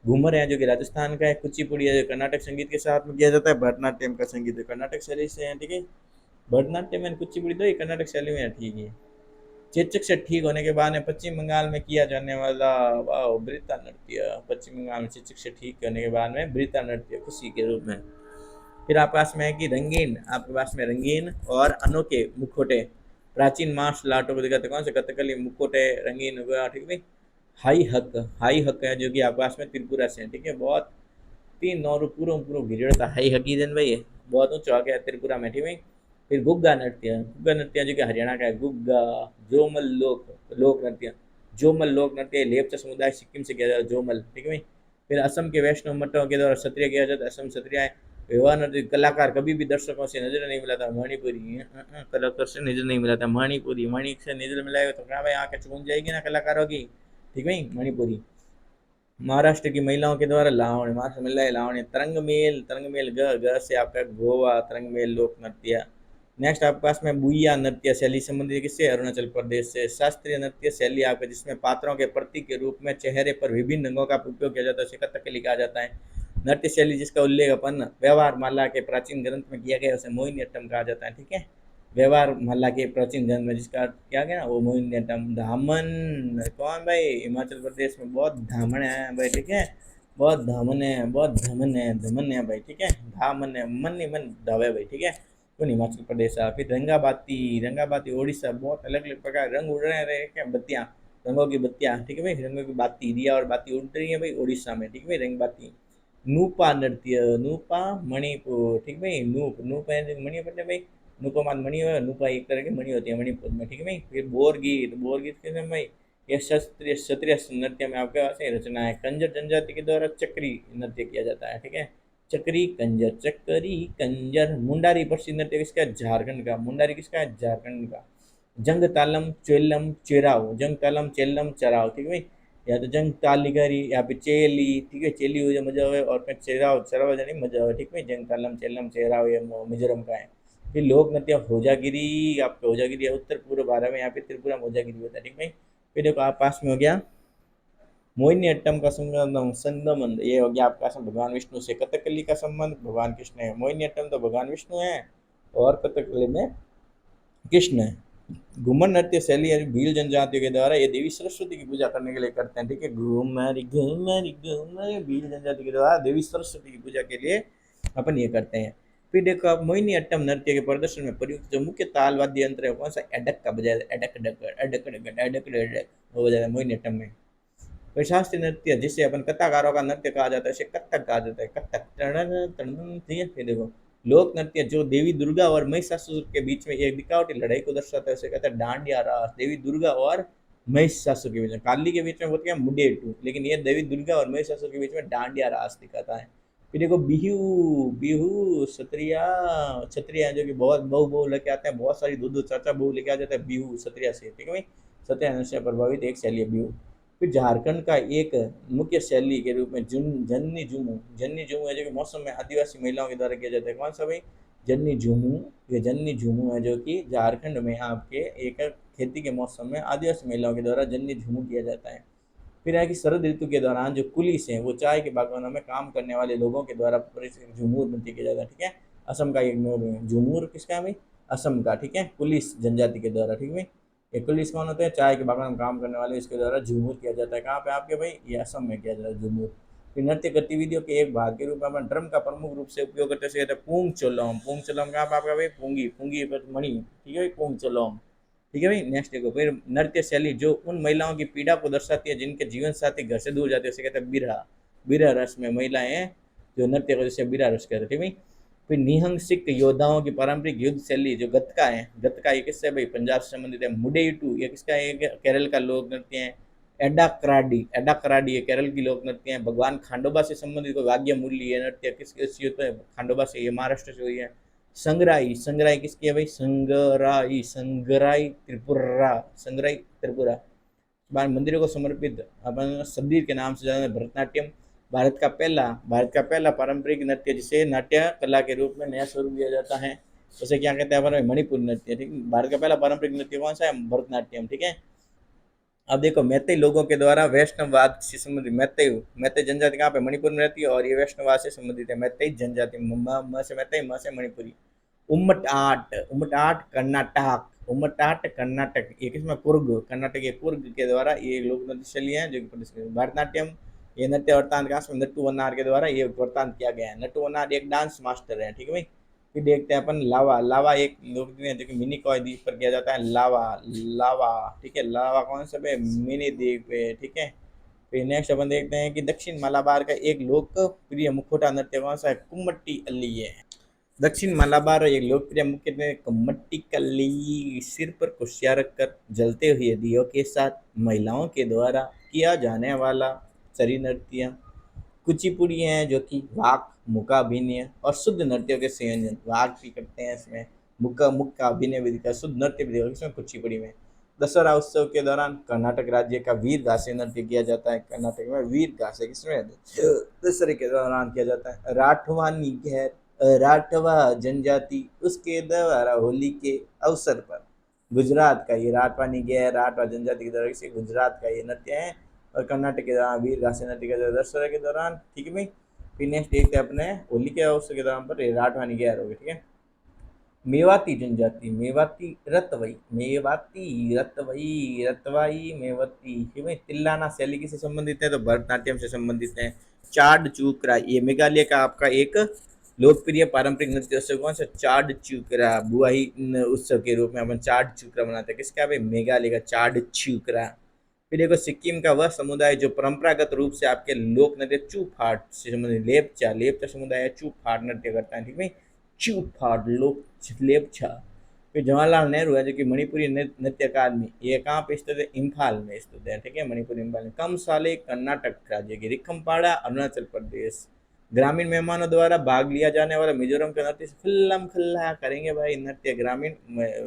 घूमर है जो कि राजस्थान का है। कुचिपुड़ी है जो कर्नाटक संगीत के साथ में किया जाता है। भरतनाट्यम का संगीत कर्नाटक शैली से है, ठीक है। भरतनाट्यम एंड कुचिपुड़ी तो ये कर्नाटक शैली में है, ठीक है। चेचक से ठीक होने के बाद में पश्चिम बंगाल में किया जाने वाला वृत्ता नृत्य, पश्चिम बंगाल में चेचक से ठीक होने के बाद में वृत्ता नृत्य खुशी के रूप में। फिर आपके पास में है कि रंगीन, आपके पास में रंगीन और अनोखे मुखौटे, प्राचीन मार्शल आर्टों को दिखाते कौन से? कथकली, मुखौटे, रंगीन हुआ, ठीक है। हाई हक, हाई हक है जो कि आपके पास में त्रिपुरा से है, ठीक है। बहुत तीन नौ पूरा पूरा गिरड़ था हाई हकी दिन भाई, बहुत ऊंचा आ गया त्रिपुरा में, ठीक है। फिर गुग्गा नृत्य, गुग्गा नृत्य जो कि हरियाणा का है। गुग्गा, जोमल लोक, लोक नृत्य, जोमल लोक नृत्य लेप्चा समुदाय सिक्किम से किया जाता है, जोमल, ठीक है भाई। फिर असम के वैष्णव मठों के द्वारा क्षत्रिय किया जाता है, असम क्षत्रिय है। व्यवहार नृत्य कलाकार कभी भी दर्शकों से नजर नहीं मिला था, मणिपुरी कलाकार से नजर नहीं मिला था, मणिपुरी, मणि से नजर मिलाएगा तो क्या भाई आंखें चून जाएगी ना कलाकारों की, ठीक भाई, मणिपुरी। महाराष्ट्र की महिलाओं के द्वारा लावणी, महाराष्ट्र महिलाएं लावणी। तरंगमेल, तरंगमेल ग ग से आपका गोवा, तरंगमेल लोक नृत्य। नेक्स्ट आपके पास में बुइया नृत्य शैली संबंधित किससे? अरुणाचल प्रदेश से। शास्त्रीय नृत्य शैली आपका जिसमें पात्रों के प्रतीक के रूप में चेहरे पर विभिन्न रंगों का उपयोग किया जाता है, उसे कथकली कहा जाता है। नृत्य शैली जिसका उल्लेख अपन व्यवहार माला के प्राचीन ग्रंथ में किया गया उसे मोहिनीअट्टम कहा जाता है, ठीक है। व्यवहार माला के प्राचीन ग्रंथ में जिसका क्या गया ना वो मोहिनीअट्टम। धामन, कौन भाई? हिमाचल प्रदेश में बहुत धामन है भाई, ठीक है, बहुत धामन है, बहुत धमन है, धमन है भाई, ठीक है। धामन है, मन नहीं मन धावे भाई, ठीक है। कौन? हिमाचल प्रदेश है। फिर रंगाबाती, रंगाबाती उड़ीसा, बहुत अलग अलग प्रकार रंग उड़ रहे हैं क्या? बत्तियाँ, रंगों की बत्तियाँ, ठीक है भाई, रंगों की बाती, दिया और बाती उड़ रही है भाई उड़ीसा में, ठीक है भाई, रंग बाती। नूपा नृत्य, नूपा मणिपुर, ठीक भाई, नूप, नूप है मणिपुर में भाई, नूपमान मणि हो, नूपा एक तरह की मणि होती है मणिपुर में, ठीक है भाई। फिर बोरगीत, बोरगीत के समय भाई यह शास्त्रीय क्षत्रिय नृत्य में आपके पास रचना है। कंजर जनजाति के द्वारा चक्री नृत्य किया जाता है, ठीक है। चक्री कंजर, चक्री कंजर। मुंडारी प्रसिद्ध नृत्य किसका? झारखंड का। मुंडारी किसका है? झारखंड का। जंग तालम चेलम चेराव, जंग तालम चेलम चराव, ठीक है भाई। या तो जंग तालीगरी या फिर चेली, ठीक है, चेली हो जाए मजा आवे, और फिर चेराव, चराव जाने मजा आवे, ठीक है। जंग तालम चेलम चेराव ये मिजोरम का है। फिर लोक नृत्य होजागिरी, आपका होजागिरी उत्तर पूर्व भारत में यहाँ पे त्रिपुरा में होजागिरी होता है, ठीक है। फिर देखो आप पास में हो गया मोहिनीअट्टम का संबंध, ये हो गया आपका भगवान विष्णु से। कथकली का संबंध भगवान कृष्ण है। मोहिनीअट्टम तो भगवान विष्णु है और कथकली में कृष्ण है। घूमर नृत्य शैली है भील जनजातियों के द्वारा ये देवी सरस्वती की पूजा करने के लिए करते हैं, ठीक है। घूमर घूमर घूमर भील जनजाति के द्वारा देवी सरस्वती की पूजा के लिए अपन ये करते हैं। फिर देखो आप मोहिनीअट्टम नृत्य के प्रदर्शन में प्रयुक्त जो मुख्य ताल वाद्य यंत्र है कौन सा? एडक का बजाय, एडक डक एडक डक एडक डक वो बजाता है मोहिनीअट्टम में। फिर शास्त्रीय नृत्य जिसे अपन कथाकारों का नृत्य कहा जाता है उसे कथक कहा जाता है, कथक, ठीक है। फिर देखो लोक नृत्य जो देवी दुर्गा और महिषासुर के बीच में एक दिखावटी लड़ाई को दर्शाता है उसे कहते हैं डांडिया रास। देवी दुर्गा और महिषासुर के बीच में, काली के बीच में होती है मुडेटू, लेकिन ये देवी दुर्गा और महिषासुर के बीच में डांडिया रास दिखाता है। फिर देखो बिहू, बिहू क्षत्रिया, क्षत्रिया जो कि बहुत बहु बहु लेके आते हैं, बहुत सारी दो दो चार चार बहु लेके आ जाते हैं बिहू क्षत्रिया से, ठीक है भाई। क्षत्रिय से प्रभावित एक शैली है बिहू। फिर झारखंड का एक मुख्य शैली के रूप में जन्नी झूमू, जन्नी झूमू है जो कि मौसम में आदिवासी महिलाओं के द्वारा किया जाता है। कौन सा भाई? जन्नी झूमू। ये जन्नी झूमू है जो कि झारखंड में आपके एक खेती के मौसम में आदिवासी महिलाओं के द्वारा जन्नी झूमू किया जाता है। फिर है कि शरद ऋतु के दौरान जो कुलीस हैं वो चाय के बागानों में काम करने वाले लोगों के द्वारा झूमूर नृत्य किया जाता है, ठीक है। असम का एक झूमूर किसका है भाई? असम का, ठीक है, कुलीस जनजाति के द्वारा, ठीक है। ये कुलीस कौन होते हैं? चाय के बागान में काम करने वाले, इसके द्वारा झूमूर किया जाता है। कहाँ पे आपके भाई? ये असम में किया जाता है झूमूर। फिर नृत्य गतिविधियों के एक भाग के रूप में अपन ड्रम का प्रमुख रूप से उपयोग करते हैं पूंग चोलोम। पूंग चोलोम कहाँ पे आपका भाई? पूंगी, पूंगी पर मणि, ठीक है भाई, पूंग चोलोम, ठीक है भाई। नेक्स्ट देखो, फिर नृत्य शैली जो उन महिलाओं की पीड़ा को दर्शाती है जिनके जीवन साथी घर से दूर जाते हैं, उसे कहते हैं बिरहा। बिरहा रस में महिलाएं जो नृत्य को जैसे बिरहा रस कहते हैं, ठीक है भाई। फिर निहंग सिख योद्धाओं की पारंपरिक युद्ध शैली जो गतका है, गतका ये किससे भाई? पंजाब से संबंधित है। मुडेयटू ये किसका है? केरल का लोक नृत्य है। एडाक्राडी, एडाक्राडी ये केरल की लोक नृत्य है। भगवान खांडोबा से संबंधित वाग्य मूल्य ये नृत्य किस युद्ध में? खांडोबा से, ये महाराष्ट्र से हुई है। संगराई, संगराई किसकी है भाई? संगराई, संगराई त्रिपुरा, संगराई त्रिपुरा। बार मंदिरों को समर्पित अपन शब्दीर के नाम से जाना है भरतनाट्यम। भारत का पहला पारंपरिक नृत्य जिसे नाट्य कला के रूप में नया स्वरूप दिया जाता है, उसे क्या कहते हैं अपन? मणिपुर नृत्य, ठीक है। भारत का पहला पारंपरिक नृत्य कौन सा है? भरतनाट्यम, ठीक है। अब देखो मैतेई लोगों के द्वारा वैष्णववाद से संबंधित, मैतेई, मैतेई जनजाति कहाँ पे? मणिपुर में रहती है और ये वैष्णववाद से संबंधित है। मैतेई जनजाति, म से मैतेई, म से मणिपुरी। उम्मट आट, उम्मट आट कर्नाटक, उम्मट आट कर्नाटक ये किसमें? कुर्ग, कर्नाटक के कुर्ग के द्वारा ये लोक नृत्य शैली है जो कि भरतनाट्यम। ये नृत्य वर्तांत कहाँ से? नट्टू वनार के द्वारा ये वर्तांत किया गया है। नट्टू वनार एक डांस मास्टर है, ठीक है भाई। फिर देखते हैं अपन लावा, लावा एक लोक नृत्य है जो कि मिनी कॉय द्वीप पर किया जाता है। लावा, लावा, ठीक है। लावा कौन सा पे? मिनी द्वीप पे, ठीक है। फिर नेक्स्ट अपन देखते हैं कि दक्षिण मलाबार का एक लोकप्रिय मुखौटा नृत्य कौन सा है? कुम्मट्टी अल्ली है। दक्षिण मलाबार एक लोकप्रिय मुख्य नृत्य कुम्मट्टी कल्ली, सिर पर कुर्सियां रखकर जलते हुए दियों के साथ महिलाओं के द्वारा किया जाने वाला शरीर नृत्य। कुचिपुड़ी हैं जो कि वाक, मुक्का अभिनय और शुद्ध नृत्यों के संयोजन, वाक भी करते हैं इसमें, मुक्का मुक्का अभिनय भी दिखा, शुद्ध नृत्य भी दिखा इसमें कुचिपुड़ी में। दशहरा उत्सव के दौरान कर्नाटक राज्य का वीर गासे नृत्य किया जाता है। कर्नाटक में वीर गासे किसमें? दशहरे के दौरान किया जाता है। राठवानी गैर, राठवा जनजाति उसके द्वारा होली के अवसर पर, गुजरात का ये राठवानी गैर, राठवा जनजाति की तरफ से गुजरात का ये नृत्य है। और कर्नाटक के दौरान वीर घासी नृत्य के दशहरा के दौरान, ठीक है भाई। फिर नेक्स्ट देखते हैं अपने होली के अवसर के दौरान पर राठवानी गैर होगी, ठीक है। मेवाती जनजाति, मेवाती रतवई, मेवाती रतवई, रतवाई मेवाती, ठीक है। तिल्लाना शैली किससे संबंधित है? तो भरतनाट्यम से संबंधित है। चाड चूकरा ये मेघालय का आपका एक लोकप्रिय पारंपरिक नृत्य उत्सव कौन सा? चाड चूकरा, बुआई उत्सव के रूप में अपन चाड चूकरा मनाते हैं। किसका भाई? मेघालय का चाड चूकरा। फिर देखो सिक्किम का वह समुदाय जो परंपरागत रूप से आपके लोक नृत्य चूफाट से संबंधित, लेपचा, लेपचा समुदाय है, चूफाट नृत्य करता है, ठीक है। चूफाट लोक लेपचा। फिर जवाहरलाल नेहरू है जो कि मणिपुरी नृत्य अकादमी, ये कहाँ पे स्थित है? इम्फाल में स्थित है, ठीक है, मणिपुर इम्फाल में। कमसाले कर्नाटक राज्य की, रिखमपाड़ा अरुणाचल प्रदेश। ग्रामीण मेहमानों द्वारा भाग लिया जाने वाला मिजोरम के नृत्य फिल्म खल्ला करेंगे भाई, नृत्य ग्रामीण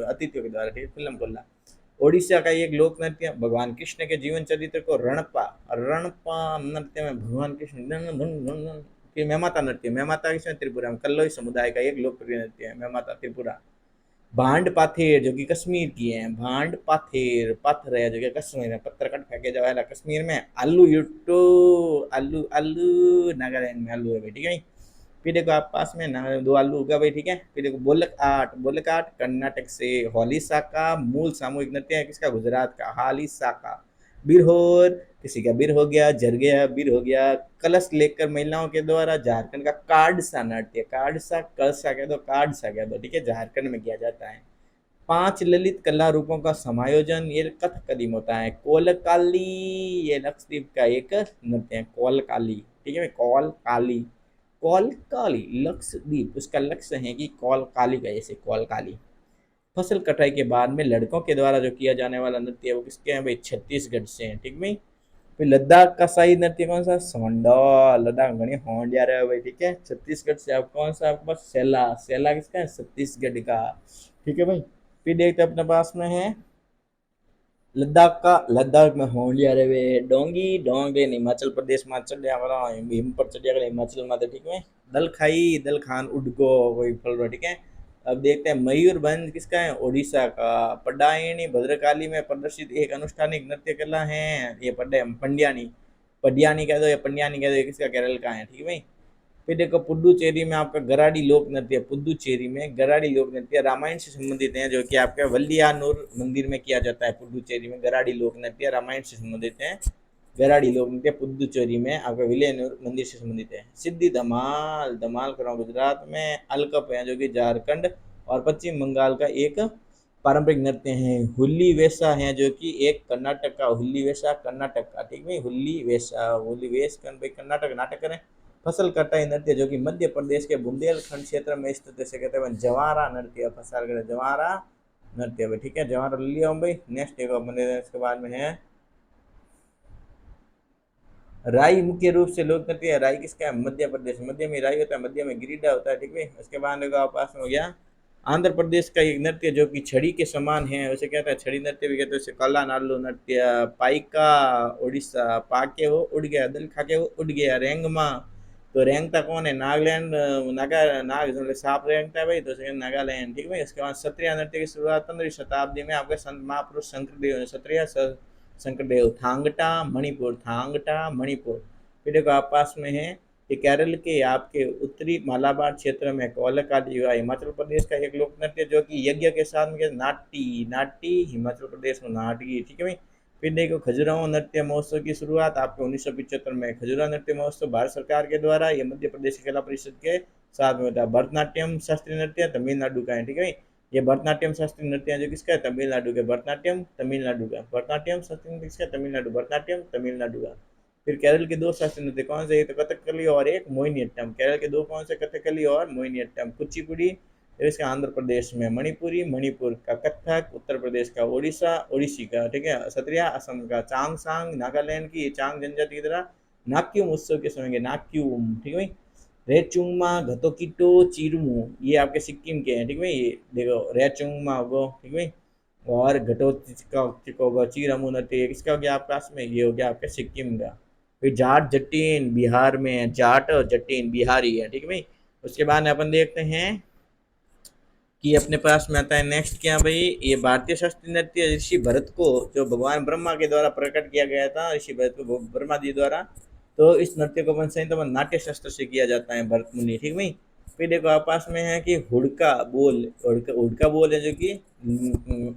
अतिथियों के द्वारा, ठीक है, फिल्म खल्ला। ओडिशा का एक लोक नृत्य भगवान कृष्ण के जीवन चरित्र को रणपा, रणपा नृत्य में भगवान कृष्ण फिर मेमाता नृत्य, मेमाता किसमें? त्रिपुरा में। कल्लोई समुदाय का एक लोकप्रिय नृत्य है मेमाता, त्रिपुरा। भांड पाथेर जो कि कश्मीर की है, भांड पाथेर, पाथर है जो कि कश्मीर में, पत्थर कट फेंके जाए वाला कश्मीर में। आलू युट्टो, आलू आलू नागालैंड में आलू है भाई, ठीक है। फिर देखो आप पास में ना दो आलू होगा भाई, ठीक है। फिर देखो बोलक आर्ट, बोलक आर्ट कर्नाटक से। होली साका मूल सामूहिक नृत्य है किसका? गुजरात का, हाली साका। बिरहोर, किसी का बिर हो गया, जर गया, बिर हो गया। कलश लेकर महिलाओं के द्वारा झारखंड का कार्ड सा नृत्य, कार्ड सा, कलसा कह दो, कार्ड सा कह दो, ठीक है, झारखंड में किया जाता है। 5 ललित कला रूपों का समायोजन ये कथकली में होता है। कोलकाली ये लक्षद्वीप का एक नृत्य है, कोलकाली, ठीक है, कोलकाली, कोलकाली लक्षद्वीप, उसका लक्ष्य है कि कोलकाली का, जैसे कोलकाली। फसल कटाई के बाद में लड़कों के द्वारा जो किया जाने वाला नृत्य है वो किसके हैं भाई? छत्तीसगढ़ से हैं, ठीक भाई। फिर लद्दाख का शाही नृत्य कौन सा? सोंडा। लद्दाख घनी होंडिया रहे भाई, ठीक है। छत्तीसगढ़ से आप कौन सा आपके पास? सेला। सेला किसका है? छत्तीसगढ़ का, ठीक है भाई। फिर देखते हैं अपने पास में है लद्दाख का। लद्दाख में होंडिया रहे डोंगी। डोंगे ने हिमाचल प्रदेश में चढ़िया वाला हिम पर चढ़िया गया हिमाचल में, ठीक है। दल खाई दल खान उडगो वही फल रहा, ठीक है। अब देखते हैं मयूरभंज किसका है? ओडिशा का। पडायनी भद्रकाली में प्रदर्शित एक अनुष्ठानिक नृत्य कला है ये पंड्यानी। पडियानी कह दो या पंड्यानी कह दो, ये किसका? केरल का है, ठीक है भाई। फिर देखो पुडुचेरी में आपका गराडी लोक नृत्य। पुडुचेरी में गराडी लोक नृत्य रामायण से संबंधित है, जो कि आपके वल्लियानूर मंदिर में किया जाता है। पुडुचेरी में गराडी लोक नृत्य रामायण से संबंधित है। गराडी लोक नृत्य पुडुचेरी में आपका विलियनूर मंदिर से संबंधित है। सिद्धि धमाल। धमाल करो गुजरात में। अलकप है जो कि झारखंड और पश्चिम बंगाल का एक पारंपरिक नृत्य है। हुल्ली वैसा है जो कि एक कर्नाटक का। हुल्ली वैसा कर्नाटक का, ठीक है। हुल्ली वैसा हुल्ली वेश कर्नाटक नाटक करें। फसल कटाई नृत्य जो कि मध्य प्रदेश के बुंदेलखंड क्षेत्र में स्थित है, कहते हैं जवारा नृत्य। फसल करें जवारा नृत्य भाई, ठीक है। जवारा ले लिया भाई। नेक्स्ट एक अपने इसके बाद में है राई। मुख्य रूप से लोक नृत्य है। राई किसका है? मध्य प्रदेश। मध्य में राई होता है, मध्य में गिरिडा होता है, ठीक है। उसके बाद देखो पास में हो गया आंध्र प्रदेश का एक नृत्य जो कि छड़ी के समान है, उसे कहता है छड़ी नृत्य भी कहते हैं। उसे काला नालू नृत्य। पाइका उड़ीसा। पाके वो उड़ गया, दल खाके वो उड़ गया। रेंगमा, तो रेंगता कौन है? नागालैंड। नागा नाग जो सांप रेंगता है भाई, तो उसे नागालैंड, ठीक है भाई। उसके बाद सत्रिया नृत्य की शुरुआत 15वीं शताब्दी में आपके संत महापुरुष शंकरदेव ने। सत्रिया शंकरदेव। थांगटा मणिपुर। थांगटा मणिपुर। फिर देखो आप पास में है कि केरल के आपके उत्तरी मालाबार क्षेत्र में कोलकाली हुआ। हिमाचल प्रदेश का एक लोक नृत्य जो कि यज्ञ के साथ में नाटी। नाटी हिमाचल प्रदेश में नाटी, ठीक है भाई। फिर देखो खजुराहो नृत्य महोत्सव की शुरुआत आपके 1975 में। खजुराहो नृत्य महोत्सव भारत सरकार के द्वारा ये मध्य प्रदेश कला परिषद के साथ में होता है। भरतनाट्यम शास्त्रीय नृत्य तमिलनाडु का है, ठीक है भाई। ये भरतनाट्यम शास्त्रीय नृत्य जो किसका है? तमिलनाडु के। भरतनाट्यम तमिलनाडु का। भरतनाट्यम शास्त्रीय नृत्य किसका? तमिलनाडु। भरतनाट्यम तमिलनाडु का। फिर केरल के दो शास्त्रीय नृत्य कौन से? एक तो कथकली और एक मोहिनीअट्टम। केरल के दो कौन से? कथकली और मोहिनीअट्टम। कुचिपुड़ी इसका आंध्र प्रदेश में। मणिपुरी मणिपुर का। कथक उत्तर प्रदेश का। ओडिशा ओडिसी का, ठीक है। सत्रिया असम का। चांगसांग नागालैंड की। चांग जनजाति की तरह नाक्यूम उत्सव के समय के। नाक्यूम, ठीक है भाई। रेचुंगमा घतोकिटो चिरमू ये आपके सिक्किम के हैं, ठीक है भाई। ये देखो रेचुंगमा हो, ठीक है भाई। और घटो चिरमू नृत्य किसका हो गया आपके पास में? ये हो गया आपके सिक्किम का। फिर जाट जटीन बिहार में है। जाट और जटीन बिहारी है, ठीक है भाई। उसके बाद अपन देखते हैं कि अपने पास में आता है नेक्स्ट क्या भाई? ये भारतीय शास्त्रीय नृत्य ऋषि भरत को, जो भगवान ब्रह्मा के द्वारा प्रकट किया गया था, ऋषि भरत को ब्रह्मा जी द्वारा। तो इस नृत्य को अपन सही तो नाट्य शास्त्र से किया जाता है, भरत मुनि, ठीक भाई। फिर देखो आप पास में है कि हुड़का बोल। हुड़का बोल है जो कि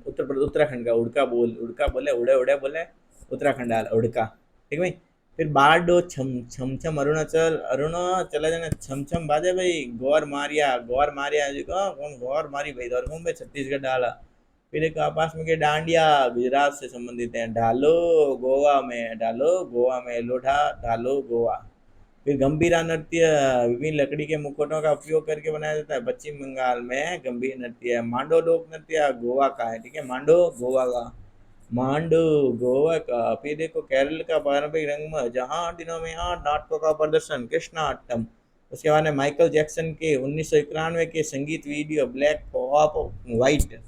उत्तराखंड का। उड़का बोले उड़े उड़े बोले उत्तराखंड आला उड़का, ठीक भाई। फिर बारडो छम छम छम अरुणाचल। अरुणाचल जाने छम छम बाजे भाई। गौर मारिया जी को कौन? गौर मारी भाई और मुंबई छत्तीसगढ़ डाला। फिर एक पास में के डांडिया गुजरात से संबंधित है। ढालो गोवा में। ढालो गोवा में। लोढ़ा ढालो गोवा। फिर गंभीरा नृत्य विभिन्न लकड़ी के मुखौटों का उपयोग करके बनाया जाता है। पश्चिम बंगाल में गंभीर नृत्य। मांडो लोक नृत्य गोवा का है, ठीक है। मांडो गोवा का। मांडू गोवा का। फिर देखो केरल का पारंपरिक रंगमंच, जहाँ दिनों में 8 नाटकों का प्रदर्शन कृष्णाट्टम। उसके बाद में माइकल जैक्सन के 1991 के संगीत वीडियो ब्लैक ऑफ वाइट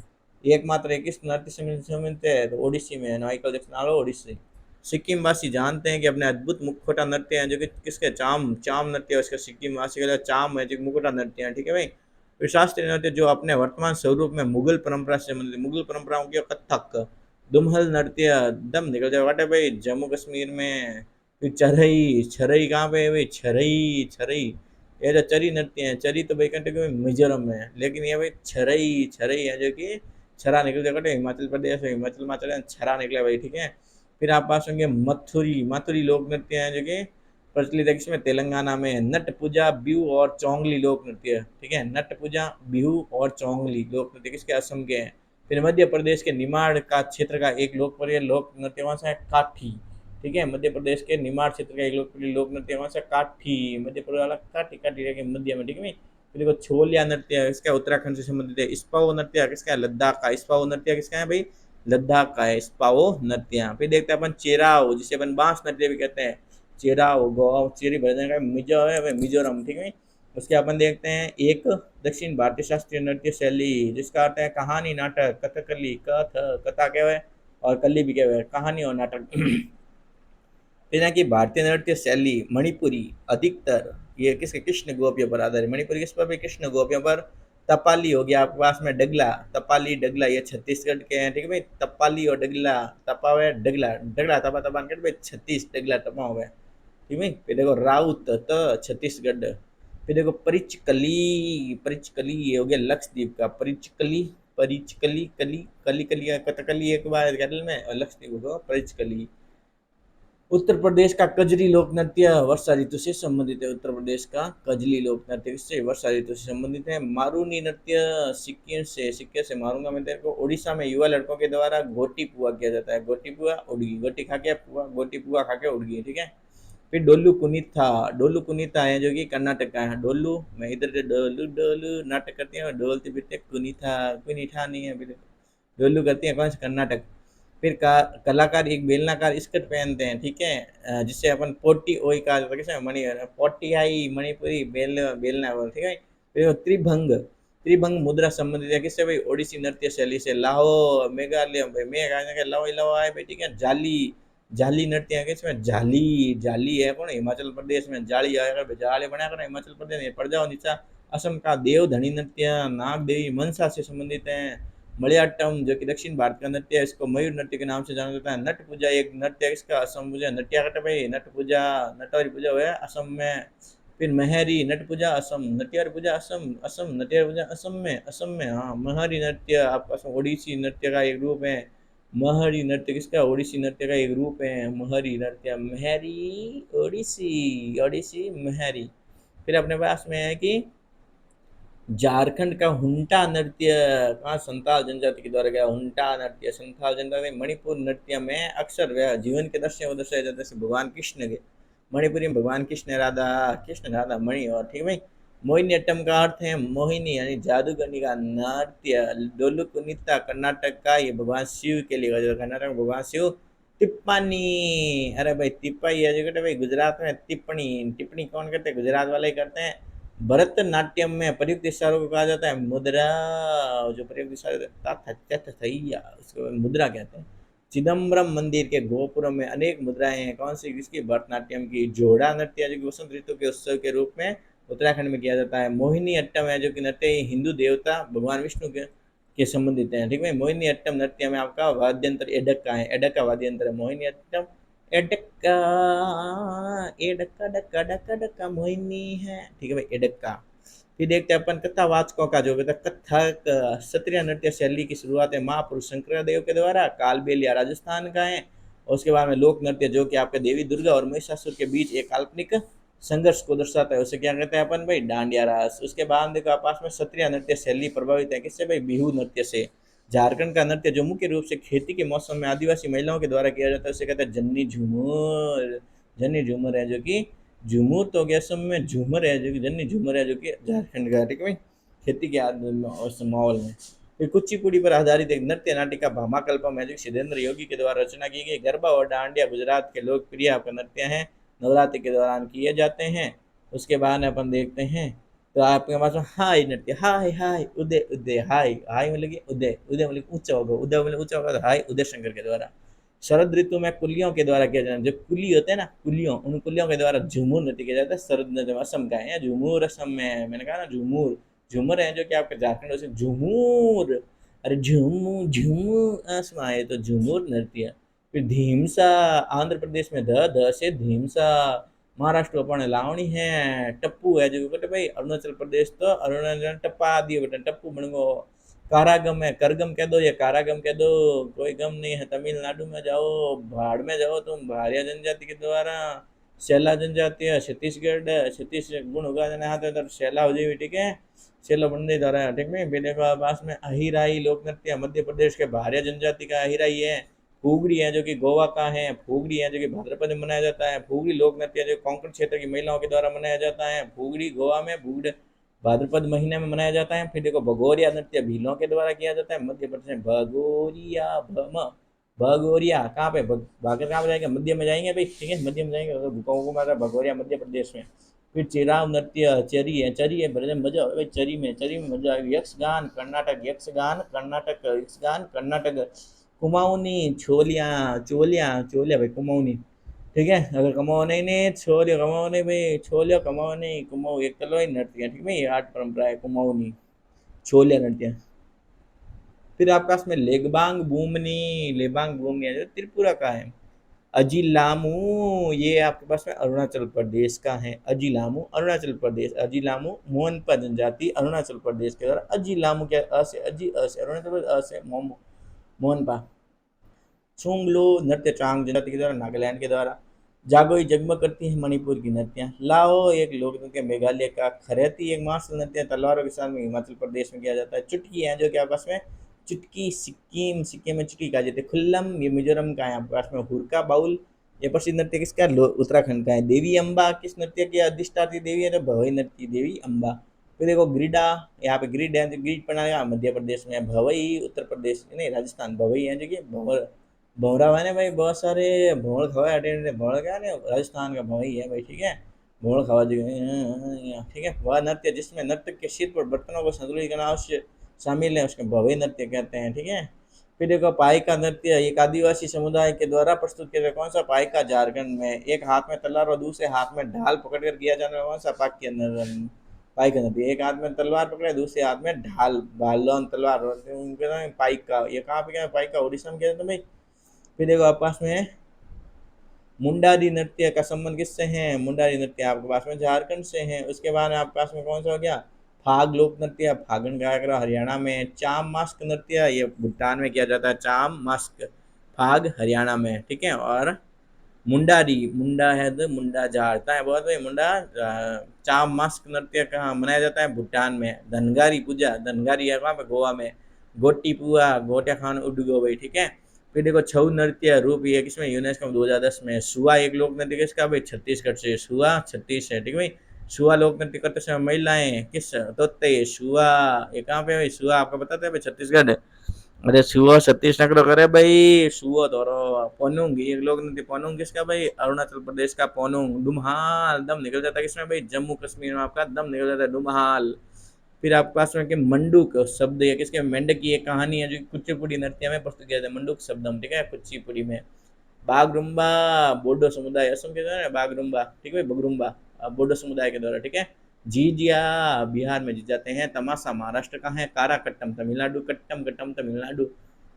एकमात्र एक इस नृत्य समिति है तो ओडिसी में है। माइकल जैक्सन आलो ओडिसी। सिक्किम वासी जानते हैं कि अपने अद्भुत मुखौटा नृत्य हैं जो कि किसके? चाम चाम नृत्य है उसका। सिक्किम वासी का चाम है जो मुखौटा नृत्य है, ठीक है भाई। फिर शास्त्रीय नृत्य जो अपने वर्तमान स्वरूप में मुगल परंपरा से संबंधित। मुगल परंपराओं की कथक। दुमहल नृत्य दम निकल जाए वाटे भाई जम्मू कश्मीर में। फिर चरई। छरई कहाँ पे है भाई? छरई छरई ये जो चरी नृत्य है। चरी तो भाई कंटे में मिजोरम में है, लेकिन ये भाई छरई छरई है जो कि छरा निकल जाए हिमाचल प्रदेश। हिमाचल में चले छरा निकले भाई, ठीक है। फिर आप पास होंगे मथुरी। मथुरी लोक नृत्य है जो कि प्रचलित है किसमें? तेलंगाना में। नट पूजा बिहू और चौंगली लोक नृत्य, ठीक है। नट पूजा बिहू और चौंगली लोक नृत्य किसके? असम के हैं। फिर मध्य प्रदेश के निमाड़ का क्षेत्र का एक लोकप्रिय लोक नृत्य कौन सा है? काठी, ठीक है। मध्य प्रदेश के निमाड़ क्षेत्र का एक लोकप्रिय लोक नृत्य कौन सा? काठी। मध्य प्रदेश वाला काठी काठी के मध्य में, ठीक है। फिर देखो छोलिया नृत्य इसका उत्तराखंड से संबंधित है। इस्पाऊ नृत्य किसका है? लद्दाख का। इस्पाऊ नृत्य किसका है भाई? लद्दाख का है स्पाओ नृत्य। फिर देखते हैं अपन चेराओ, जिसे अपन बांस नृत्य भी कहते हैं। चेराओ गोवा चेरी भजन का मिजो है मिजोरम, ठीक है। उसके अपन देखते हैं एक दक्षिण भारतीय शास्त्रीय नृत्य शैली, जिसका अर्थ है कहानी नाटक, कथकली, कथा कहवे और कली भी कहवे, कहानी और नाटक। फिर यहाँ की भारतीय नृत्य शैली मणिपुरी अधिकतर, ये किसके कृष्ण गोपियों पर आधारित। मणिपुरी किस पर भी, कृष्ण गोपियों पर। तपाली हो गया आपके पास में, डगला, तपाली डगला ये छत्तीसगढ़ के हैं, ठीक है भाई। तपाली और डगला, तपा हुआ है डगला, डगला तपा तपा कर भाई 36 डगला तपा हुआ है, ठीक है। फिर देखो राउत त छत्तीसगढ़। फिर देखो परिचकली, परिचकली ये हो गया लक्षद्वीप का, परिचकली, परिचकली कली कली कली कथकली एक बार केरल में, और लक्षद्वीप को परिचकली। उत्तर प्रदेश का कजरी लोक नृत्य वर्षा ऋतु से संबंधित है। उत्तर प्रदेश का कजली लोक नृत्य किससे, वर्षा ऋतु से संबंधित है। मारूनी नृत्य सिक्किम से, सिक्के से मारूंगा मैं तेरे को। उड़ीसा में युवा लड़कों के द्वारा गोटी पुआ किया जाता है। गोटी पुआ उड़गी, गोटी खा के पुआ, गोटी पुआ खा के उड़गी, ठीक है। फिर डोलू कुनीथा, डोलू कुनीथा है जो कि कर्नाटक का है। डोलू मैं इधर से डोलू डोलू नाटक करते हैं, डोलते फिरते कुनीथा, कुनीठा नहीं है, फिर डोलू करती है कौन से, कर्नाटक। फिर कलाकार एक बेलनाकार स्कर्ट पहनते हैं, ठीक है। जिससे अपन पोटी ओई का कैसे मणि पोटी आई मणिपुरी बेल बेलना बोल, ठीक है। फिर त्रिभंग, त्रिभंग मुद्रा संबंधित है किससे भाई, ओडिसी नृत्य शैली से। लाहो मेघालय भाई, मेघालय लाओ लाओ आए भाई, ठीक है। जाली, जाली नृत्य है किसमें, जाली, जाली है कौन, हिमाचल प्रदेश में। जाली आएगा जाली बना कर हिमाचल प्रदेश पड़ जाओ नीचा। असम का देवधनी नृत्य नाग देवी मनसा से संबंधित है। मलयाटम जो कि दक्षिण भारत का नृत्य है, इसको मयूर नृत्य के नाम से जाना जाता है। नट पूजा एक नृत्य है इसका, असम पूजा नट्याकट भाई, नट पूजा नटवारी पूजा हुआ है असम में। फिर महरी नट पूजा असम, नटियार पूजा असम, असम नटियार पूजा असम में, असम में हाँ। महरी नृत्य आपका ओडिसी नृत्य का एक रूप है। महरी नृत्य किसका, ओडिसी नृत्य का एक रूप है महरी नृत्य। महरी ओडिसी, ओडिसी महरी। फिर अपने पास में है कि झारखंड का हुंटा नृत्य, कहाँ संथाल जनजाति के द्वारा गया हुंटा नृत्य। संथाल जनजाति मणिपुर नृत्य में अक्सर वह जीवन के दृश्य को दर्शाए जाते हैं भगवान कृष्ण के। मणिपुरी में भगवान कृष्ण राधा, कृष्ण राधा मणि और, ठीक है भाई। मोहिनीअट्टम का अर्थ है मोहिनी यानी जादूगरनी का नृत्य। डोलू कुनीता कर्नाटक का, ये भगवान शिव के लिए गया, कर्नाटक में भगवान शिव। टिप्पणी, अरे भाई टिप्पणी है जो कहते हैं भाई गुजरात में टिप्पणी, टिप्पणी कौन करते हैं, गुजरात वाले ही करते हैं। भरतनाट्यम में प्रयुक्त इशारों को कहा जाता है मुद्रा, जो प्रयुक्त इशारे उसको मुद्रा कहते हैं। चिदम्बरम मंदिर के गोपुरम में अनेक मुद्राएं हैं, कौन सी किसकी, भरतनाट्यम की। जोड़ा नृत्य जो कि वसंत ऋतु के उत्सव के रूप में उत्तराखंड में किया जाता है। मोहिनी अट्टम है जो कि नृत्य हिंदू देवता भगवान विष्णु के संबंधित है, ठीक है। मोहिनी अट्टम नृत्य में आपका वाद्यंत्र एडक का है, एडक का वाद्यंत्र है मोहिनी अट्टम। एडक्का, एडक्का डक्का डक्का डक्का मोहिनी है, ठीक है भाई एडक्का। फिर देखते हैं अपन कथावाचकों का, जो कथक क्षत्रिय नृत्य शैली की शुरुआत है महापुरुष शंकरदेव के द्वारा, कालबेलिया राजस्थान का है। और उसके बाद में लोक नृत्य जो कि आपके देवी दुर्गा और महिषासुर के बीच एक काल्पनिक संघर्ष को दर्शाता है, उसे क्या कहते हैं अपन भाई, डांडिया रास। उसके बाद देखो आपस में क्षत्रिय नृत्य शैली प्रभावित है किससे भाई, बिहू नृत्य से। झारखंड का नृत्य जो मुख्य रूप से खेती के मौसम में आदिवासी महिलाओं के द्वारा किया जाता है, उसे कहते हैं जन्नी झूमर। जन्नी झूमर है जो कि, झूमर तो गया असम में, झूमर है जो कि जन्नी झूमर है जो कि झारखंड का, ठीक है भाई, खेती के माहौल में। फिर कुचिपुड़ी पर आधारित एक नृत्य नाटिका भामाकल्पम है जो सिद्धेंद्र योगी के द्वारा रचना की गई। गरबा और डांडिया गुजरात के लोकप्रिय आपका नृत्य हैं, नवरात्रि के दौरान किए जाते हैं। उसके बाद अपन देखते हैं तो आपके पास हाय नृत्य, हाय हाय उदय उदय, हाय हाय मतलब कि उदय, उदय मतलब ऊंचा होगा, उदय मतलब ऊंचा होगा, हाय उदय शंकर के द्वारा। शरद ऋतु में कुलियों के द्वारा किया जाता है, जो कुली होते हैं ना कुलियों, उन कुलियों के द्वारा झूमूर नृत्य किया जाता है। शरद नृत्य असम का है, झूमूर असम में है, मैंने कहा ना झूमूर, झूमर है जो कि आपके झारखंड से झूमूर, अरे झूमू झूमू असम आए तो झूमूर नृत्य। फिर धीमसा, आंध्र प्रदेश में ध से धीमसा। महाराष्ट्र अपन लावणी है। टप्पू है जो बेटे भाई, अरुणाचल प्रदेश तो अरुणाचल टप्पा दियो बेटा, टप्पू बन गो। कारागम है, करगम कह दो या कारागम कह दो, कोई गम नहीं है। तमिलनाडु में जाओ, भाड़ में जाओ तुम, भारिया जनजाति के द्वारा। शैला जनजाति है छत्तीसगढ़, छत्तीसगढ़ गुण होगा जना हाथ इधर शैला हो जाएगी, ठीक है। शैला बनने द्वारा, ठीक है। बेटे का पास में अहिराई लोक नृत्य मध्य प्रदेश के भारिया जनजाति का अहिराई है। फुगड़ी है जो कि गोवा का है, फुगड़ी है जो कि भाद्रपद में मनाया जाता है। फुगड़ी लोक नृत्य जो कोंकण क्षेत्र की महिलाओं के द्वारा मनाया जाता है। फुगड़ी गोवा में, भाद्रपद महीने में मनाया जाता है। फिर देखो भगोरिया नृत्य भीलों के द्वारा किया जाता है मध्य प्रदेश में। भगोरिया भम भगोरिया कहाँ पे भागर कहाँ पे जाएंगे, मध्य में जाएंगे भाई, ठीक है, मध्य में जाएंगे, भूकंप मारा भगोरिया मध्य प्रदेश में। फिर चिराव नृत्य चरी है बड़े मजा आवे भाई, चरी में मजा आएगी। यक्षगान कर्नाटक कुमाऊनी छोलिया चोलिया चोलिया भाई कुमाऊनी, ठीक है। अगर कमाओ नहीं नहीं छोलियो कमाओ नहीं भाई, छोलियो कमाओ नहीं कुमाऊ एक तलवाई नृत्य है, ठीक है भाई, ये आठ परंपरा है कुमाऊनी छोलिया नृत्य। फिर आपके पास में लेबांग बूमनी है जो त्रिपुरा का है। अजिलामू ये आपके पास में अरुणाचल प्रदेश का है। अजिलामू अरुणाचल प्रदेश, अजिलामू मोनपा जनजाति अरुणाचल प्रदेश के द्वारा। अजिलामू क्या असे अजी असे अरुणाचल प्रदेश असे मोनपा। चुंगलो नृत्य चांग जनजाति के द्वारा नागालैंड के द्वारा। जागोई जगमग करती है मणिपुर की नृत्य। लाओ एक लोक नृत्य मेघालय का। खरेती एक मार्शल नृत्य तलवारों के साथ में हिमाचल प्रदेश में किया जाता है। चुटकी है जो कि आपस में चुटकी सिक्किम में चुटकी कहा जाती है। खुल्लम ये मिजोरम का है आपके पास में। हुरका बाउल ये प्रसिद्ध नृत्य किसका, उत्तराखंड का है। देवी अम्बा किस नृत्य की अधिष्ठात्री देवी है, तो भवई नृत्य देवी अम्बा। फिर देखो ग्रीडा, यहाँ पे ग्रिड है, ग्रिड प्रणाली मध्य प्रदेश में। भवई उत्तर प्रदेश नहीं राजस्थान, भवई है जो कि भौरा है ना भाई, बहुत सारे भौड़ खवा अटेंड भौड़ क्या है राजस्थान का भवई है भाई, ठीक है। भौड़ खवा जो ठीक है, वह नृत्य जिसमें नृत्य के शीत पर बर्तनों को संतुलित करना अवश्य शामिल है, उसके भवई नृत्य कहते हैं, ठीक है। फिर देखो पाइका नृत्य एक आदिवासी समुदाय के द्वारा प्रस्तुत किया जाता है। कौन सा पाइका, झारखंड में। एक हाथ में तलवार और दूसरे हाथ में ढाल पकड़कर किया जाने वाला कौन सा पाक के अंदर पाइका नृत्य। एक हाथ में तलवार पकड़े दूसरे हाथ में ढाल भालोन तलवार उनके पाइका। ये कहाँ पे क्या पाइका, उड़ीसा में क्या जाता है भाई। फिर देखो आपके पास में मुंडारी नृत्य का संबंध किससे है, मुंडारी नृत्य आपके पास में झारखंड से है। उसके बाद आपके पास में कौन सा हो गया, फाग लोक नृत्य फागण गायक हरियाणा में। चाम मास्क नृत्य ये भूटान में किया जाता है। चाम मास्क फाग हरियाणा में, ठीक है। और मुंडारी मुंडा है तो मुंडा झाड़ता है बहुत भाई मुंडा। चाम मास्क नृत्य कहाँ मनाया जाता है, भूटान में। धनगारी पूजा, धनगारी है वहाँ पे गोवा में। गोटी पुआ गोटिया खान उडगो भाई, ठीक है। फिर देखो छऊ नृत्य रूप ये किसमें, यूनेस्को में 2010 में। सुआ एक लोक नृत्य किसका भाई, छत्तीसगढ़ से। सुआ छत्तीस है, ठीक है भाई। सुआ लोक नृत्य करते समय महिलाएं किस तोते सुआ, ये कहाँ पे भाई सुआ आपको बताते हैं भाई, छत्तीसगढ़ है। अरे सुआ छत्तीस नकड़ो करे भाई, सुआ धोरो। पोनुंग एक लोग नृत्य पोनुंग किसका भाई, अरुणाचल प्रदेश का पोनुंग। डुमहाल दम निकल जाता है किसमें भाई, जम्मू कश्मीर में आपका दम निकल जाता है डुमहाल। फिर आपके पास में कि मंडूक शब्द है किसके, मेंढक की एक कहानी है जो कुचिपुड़ी नृत्य में प्रस्तुत किया जाता है। मंडूक शब्दम, ठीक है, कुचिपुड़ी में। बागरुम्बा बोडो समुदाय असम के द्वारा बागरुम्बा, ठीक है बगरुम्बा बोडो समुदाय के द्वारा, ठीक है। जीजिया बिहार में जीत जाते हैं। तमाशा महाराष्ट्र का है। कारा कट्टम तमिलनाडु, कट्टम कट्टम तमिलनाडु।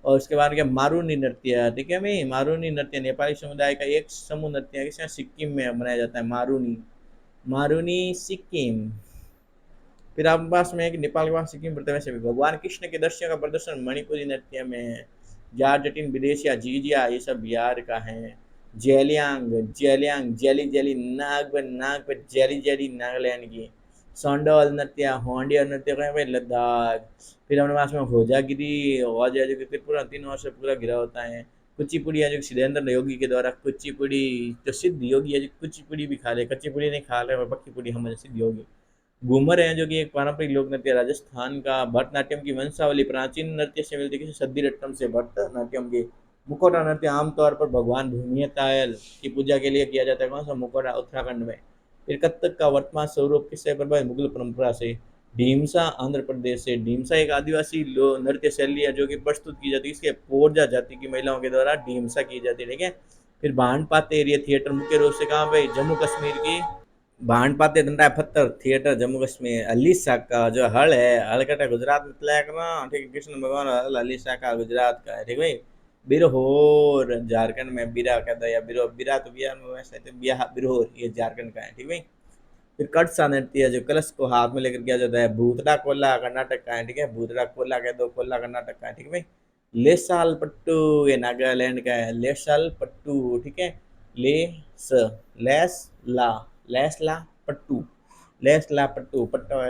और उसके बाद क्या मारूनी नृत्य, ठीक है भाई। मारूनी नृत्य नेपाली समुदाय का एक समूह नृत्य है, सिक्किम में मनाया जाता है। मारूनी मारूनी सिक्किम। फिर आपके पास में एक नेपाल के पास सिक्किम प्रतिमा से भगवान कृष्ण के दृश्य का प्रदर्शन मणिपुरी नृत्य में। जार जटिन विदेशिया जीजिया ये सब बिहार का है। जेलियांग जेलियांग जेली जेली नाग पर नाग पर जेली जेली नागालैंड की। सोंडोल नृत्य होंडिया नृत्य का है भाई लद्दाख। फिर हमारे पास में होजागिरी होजा जो कि त्रिपुरा 3 वर्ष से पूरा घिरा होता है। कुचिपुड़ी है जो सिद्धेंद्र योगी के द्वारा कुचिपुड़ी जो सिद्ध योगी है जो कुचिपुड़ी भी खा ले, कच्चीपुड़ी नहीं खा ले, पक्की पुड़ी हमारे सिद्ध योगी। घूमर है जो कि एक पारंपरिक लोक नृत्य राजस्थान का। भरतनाट्यम की वंशावली प्राचीन नृत्य से मिलती है, सद्दीरट्टम से भरतनाट्यम की। मुखौटा नृत्य आमतौर पर भगवान भूमियतायल की पूजा के लिए किया जाता है। कौन सा मुखौटा, उत्तराखंड में। फिर कत्थक का वर्तमान स्वरूप किससे प्रभावित, मुगल परंपरा से। ढीमसा आंध्र प्रदेश से। ढीमसा एक आदिवासी नृत्य शैली है जो कि प्रस्तुत की जाती है इसके पोरजा जाति की महिलाओं के द्वारा ढीमसा की जाती है, ठीक है। फिर भांड पाते एरिया थिएटर मुख्य रूप से कहाँ पे, जम्मू कश्मीर की। भांड पाते डंडा पत्थर थिएटर जम्मू कश्मीर। अली का जो हल है, हल कटा गुजरात में तलाक ना, ठीक है, कृष्ण भगवान हल अली का गुजरात का है, ठीक भाई। बिरहोर झारखंड में। बिरा कहता है या बिरो, बिरा तो बिहार में, वैसे तो बिरहोर ये झारखंड का है, ठीक भाई। फिर कटसा नृत्य है जो कलश को हाथ में लेकर किया जाता है। भूतड़ा कोल्ला कर्नाटक का है, ठीक है। भूतड़ा कोल्ला कह दो, कोल्ला कर्नाटक का है, ठीक है भाई। लेसाल पट्टू ये नागालैंड का है। लेसाल पट्टू, ठीक है। ले स लेस ला लेसला पट्टू, लेसला पट्टू पट्टा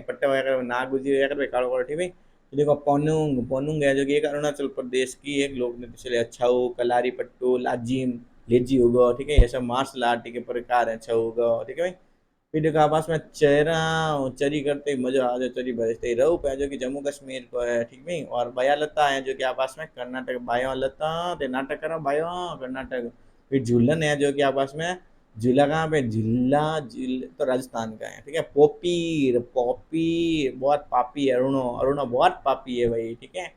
पट्टा वगैरह नाग गुजी वगैरह काड़ो काड़ो, ठीक है। तो देखो पोनुंग पोनुंग है जो कि एक अरुणाचल प्रदेश की एक लोक नृत्य शैली है। छऊ कलारी पट्टू लाजिम लेजी उगो, ठीक है, ये सब मार्शल आर्ट के प्रकार है। छऊ उगो, ठीक है भाई। फिर देखो आपस में चेहरा चरी करते ही मजा आ जाए, चरी बजते ही रऊप है जो कि जम्मू कश्मीर को है, ठीक नहीं। और बयालता है जो कि आपस में कर्नाटक, बायोलता ते नाटक करो बायो कर्नाटक। फिर झूलन है जो कि आपस में जिला, कहाँ पे जिला, जिल तो राजस्थान का है, ठीक है। पोपीर, पॉपी बहुत पापी है, अरुणो, अरुणो बहुत पापी है भाई, ठीक है।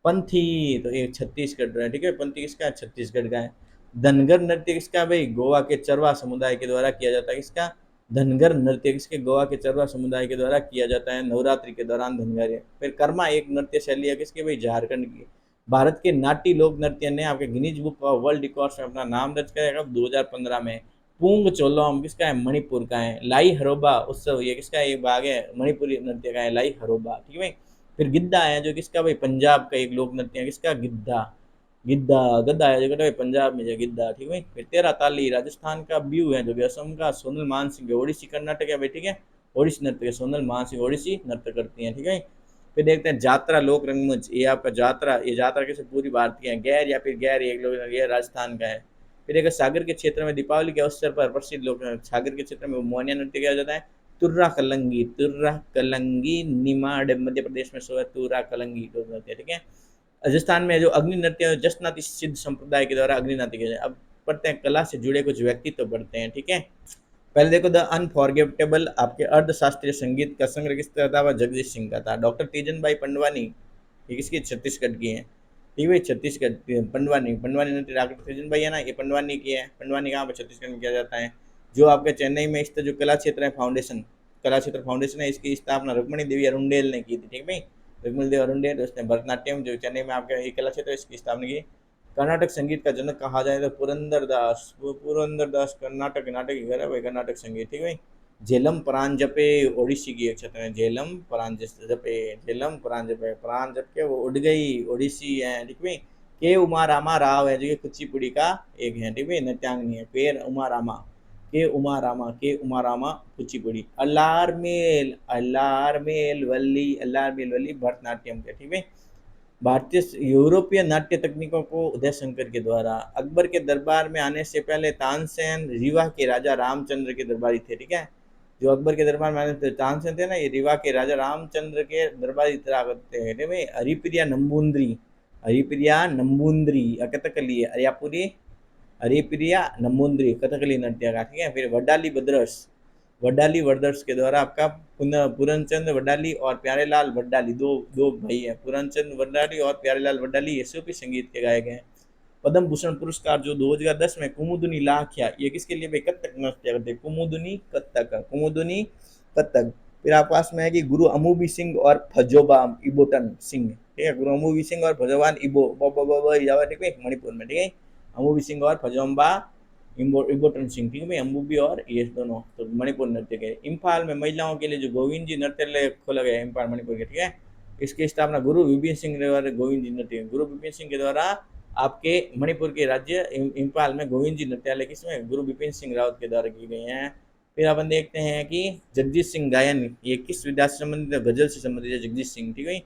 पंथी तो ये छत्तीसगढ़ का है, ठीक है। पंथी किसका है? छत्तीसगढ़ का है। धनगर नृत्य किसका है भाई? गोवा के चरवा समुदाय के द्वारा किया जाता है। किसका? धनगर नृत्य किसके? गोवा के चरवा समुदाय के द्वारा किया जाता है नवरात्रि के दौरान धनगर है। फिर कर्मा एक नृत्य शैली है किसकी भाई? झारखंड की। भारत के नाट्य लोक नृत्य ने आपके Guinness book of world records में अपना नाम दर्ज करेगा 2015 में। पूंग चोलोम किसका है? मणिपुर का है। लाई हरोबा उत्सव ये किसका एक भाग है? मणिपुरी नृत्य का है लाई हरोबा, ठीक है भाई। फिर गिद्दा है जो किसका भाई? पंजाब का एक लोक नृत्य है। किसका? गिद्दा। गिद्दा, गद्दा है जो कहते हैं पंजाब में जो गिद्दा, ठीक है। फिर तेरा ताली राजस्थान का, ब्यू है जो कि असम का, सोनल मान सिंह ओडिसी कर्नाटक है भाई, ठीक है। ओडिसी नृत्य सोनल मान सिंह ओडिसी नृत्य करती हैं, ठीक है। फिर देखते हैं जात्रा लोक रंगमंच, ये आपका जात्रा, ये जात्रा कैसे पूरी भारतीय है। गैर या फिर गैर एक लोग ये राजस्थान का है। फिर एक सागर के क्षेत्र में दीपावली के अवसर पर प्रसिद्ध लोक सागर के क्षेत्र में मोनिया नृत्य किया जाता है। तुर्रा कलंगी, तुर्रा कलंगी निमाड़ मध्य प्रदेश में सो है तुर्रा कलंगी लोक नृत्य, ठीक है। राजस्थान में जो अग्नि नृत्य जसनाती सिद्ध संप्रदाय के द्वारा अग्नि नृत्य किया जाए। अब पढ़ते हैं कला से जुड़े कुछ व्यक्तित्व तो पढ़ते हैं, ठीक है। पहले देखो द अनफॉरगेटेबल आपके अर्धशास्त्रीय संगीत का संग्रह किसका था? वह जगदीश सिंह का था। डॉक्टर तीजन भाई पंडवानी ये किसकी? छत्तीसगढ़ की है, ठीक है। छत्तीसगढ़ पंडवानी, पंडवानी नृत्य डॉक्टर तीजन भाई है ना, ये पंडवानी की है। पंडवानी कहाँ पर? छत्तीसगढ़ में किया जाता है। जो आपके चेन्नई में स्थित जो कला क्षेत्र है फाउंडेशन, कला क्षेत्र फाउंडेशन है, इसकी स्थापना रुक्मणी देवी अरुणडेल ने की थी, ठीक है भाई। रुक्मणी देवी अरुणडेल, उसने भरतनाट्यम जो चेन्नई में आपके ये कला क्षेत्र है इसकी स्थापना की। कर्नाटक संगीत का जनक कहा जाए तो पुरंदर दास, वो पुरंदर दास कर्नाटक नाटक की घर है भाई, कर्नाटक संगीत, ठीक है भाई। झेलम परांजपे ओडिसी की एक क्षेत्र है। झेलम परांजपे, झेलम परांजपे, परांजप के वो उड़ गई ओडिसी है, ठीक है। के उमा रामा राव है जो कि कुचिपुड़ी का एक है, ठीक है, नृत्यांगनी है। पेर उमा रामा, के उमा रामा, के उमा रामा कुचिपुड़ी। अलारमेल, अलारमेल वल्ली, अलारमेल वल्ली भरतनाट्यम के, ठीक है। भारतीय यूरोपीय नाट्य तकनीकों को उदय शंकर के द्वारा। अकबर के दरबार में आने से पहले तानसेन रीवा के राजा रामचंद्र के दरबारी थे, ठीक है। जो अकबर के दरबार में आने थे तानसेन थे ना, ये रीवा के राजा रामचंद्र के दरबारी तरह करते हैं, ठीक है। हरिप्रिया नंबूंद्री, हरिप्रिया नंबूंद्री कथकली है। अरियापुरी हरिप्रिया नंबूंद्री कथकली नृत्य का, ठीक है। फिर वडाली बद्रस, वडाली वर्दर्स के द्वारा आपका पूरनचंद वडाली और प्यारेलाल वडाली, दो दो भाई हैं, पूरनचंद वडाली और प्यारेलाल वडाली, ये सूफी संगीत के गायक हैं। पद्म भूषण पुरस्कार जो 2010 में कुमुदुनी लाखिया, ये किसके लिए भाई? कत्थक नृत्य करते हैं, कुमुदुनी कत्थक, कुमुदुनी कत्थक। फिर आप पास में है कि गुरु अमूबी सिंह और फजोबा इबोटन सिंह, ठीक है। गुरु अमूबी सिंह और फजोबान इबो ठीक है, मणिपुर में, ठीक है। अमूबी सिंह और फजोम्बा इम्पोर्टेंट सिंह, ठीक है, अम्बूबी और ये दोनों तो मणिपुर नृत्य के। इम्फाल में महिलाओं के लिए जो गोविंद जी नृत्यालय खोला गया है इम्फाल मणिपुर के, ठीक है। इसकी स्थापना गुरु विपिन सिंह द्वारा, गोविंद जी नृत्य, गुरु विपिन सिंह के द्वारा आपके मणिपुर के राज्य इम्फाल में गोविंद जी नृत्यालय किसमें? गुरु विपिन सिंह रावत के द्वारा की गई हैं। फिर अपन देखते हैं कि जगजीत सिंह गायन, ये किस विधा से संबंधित है? गजल से संबंधित है जगजीत सिंह, ठीक है।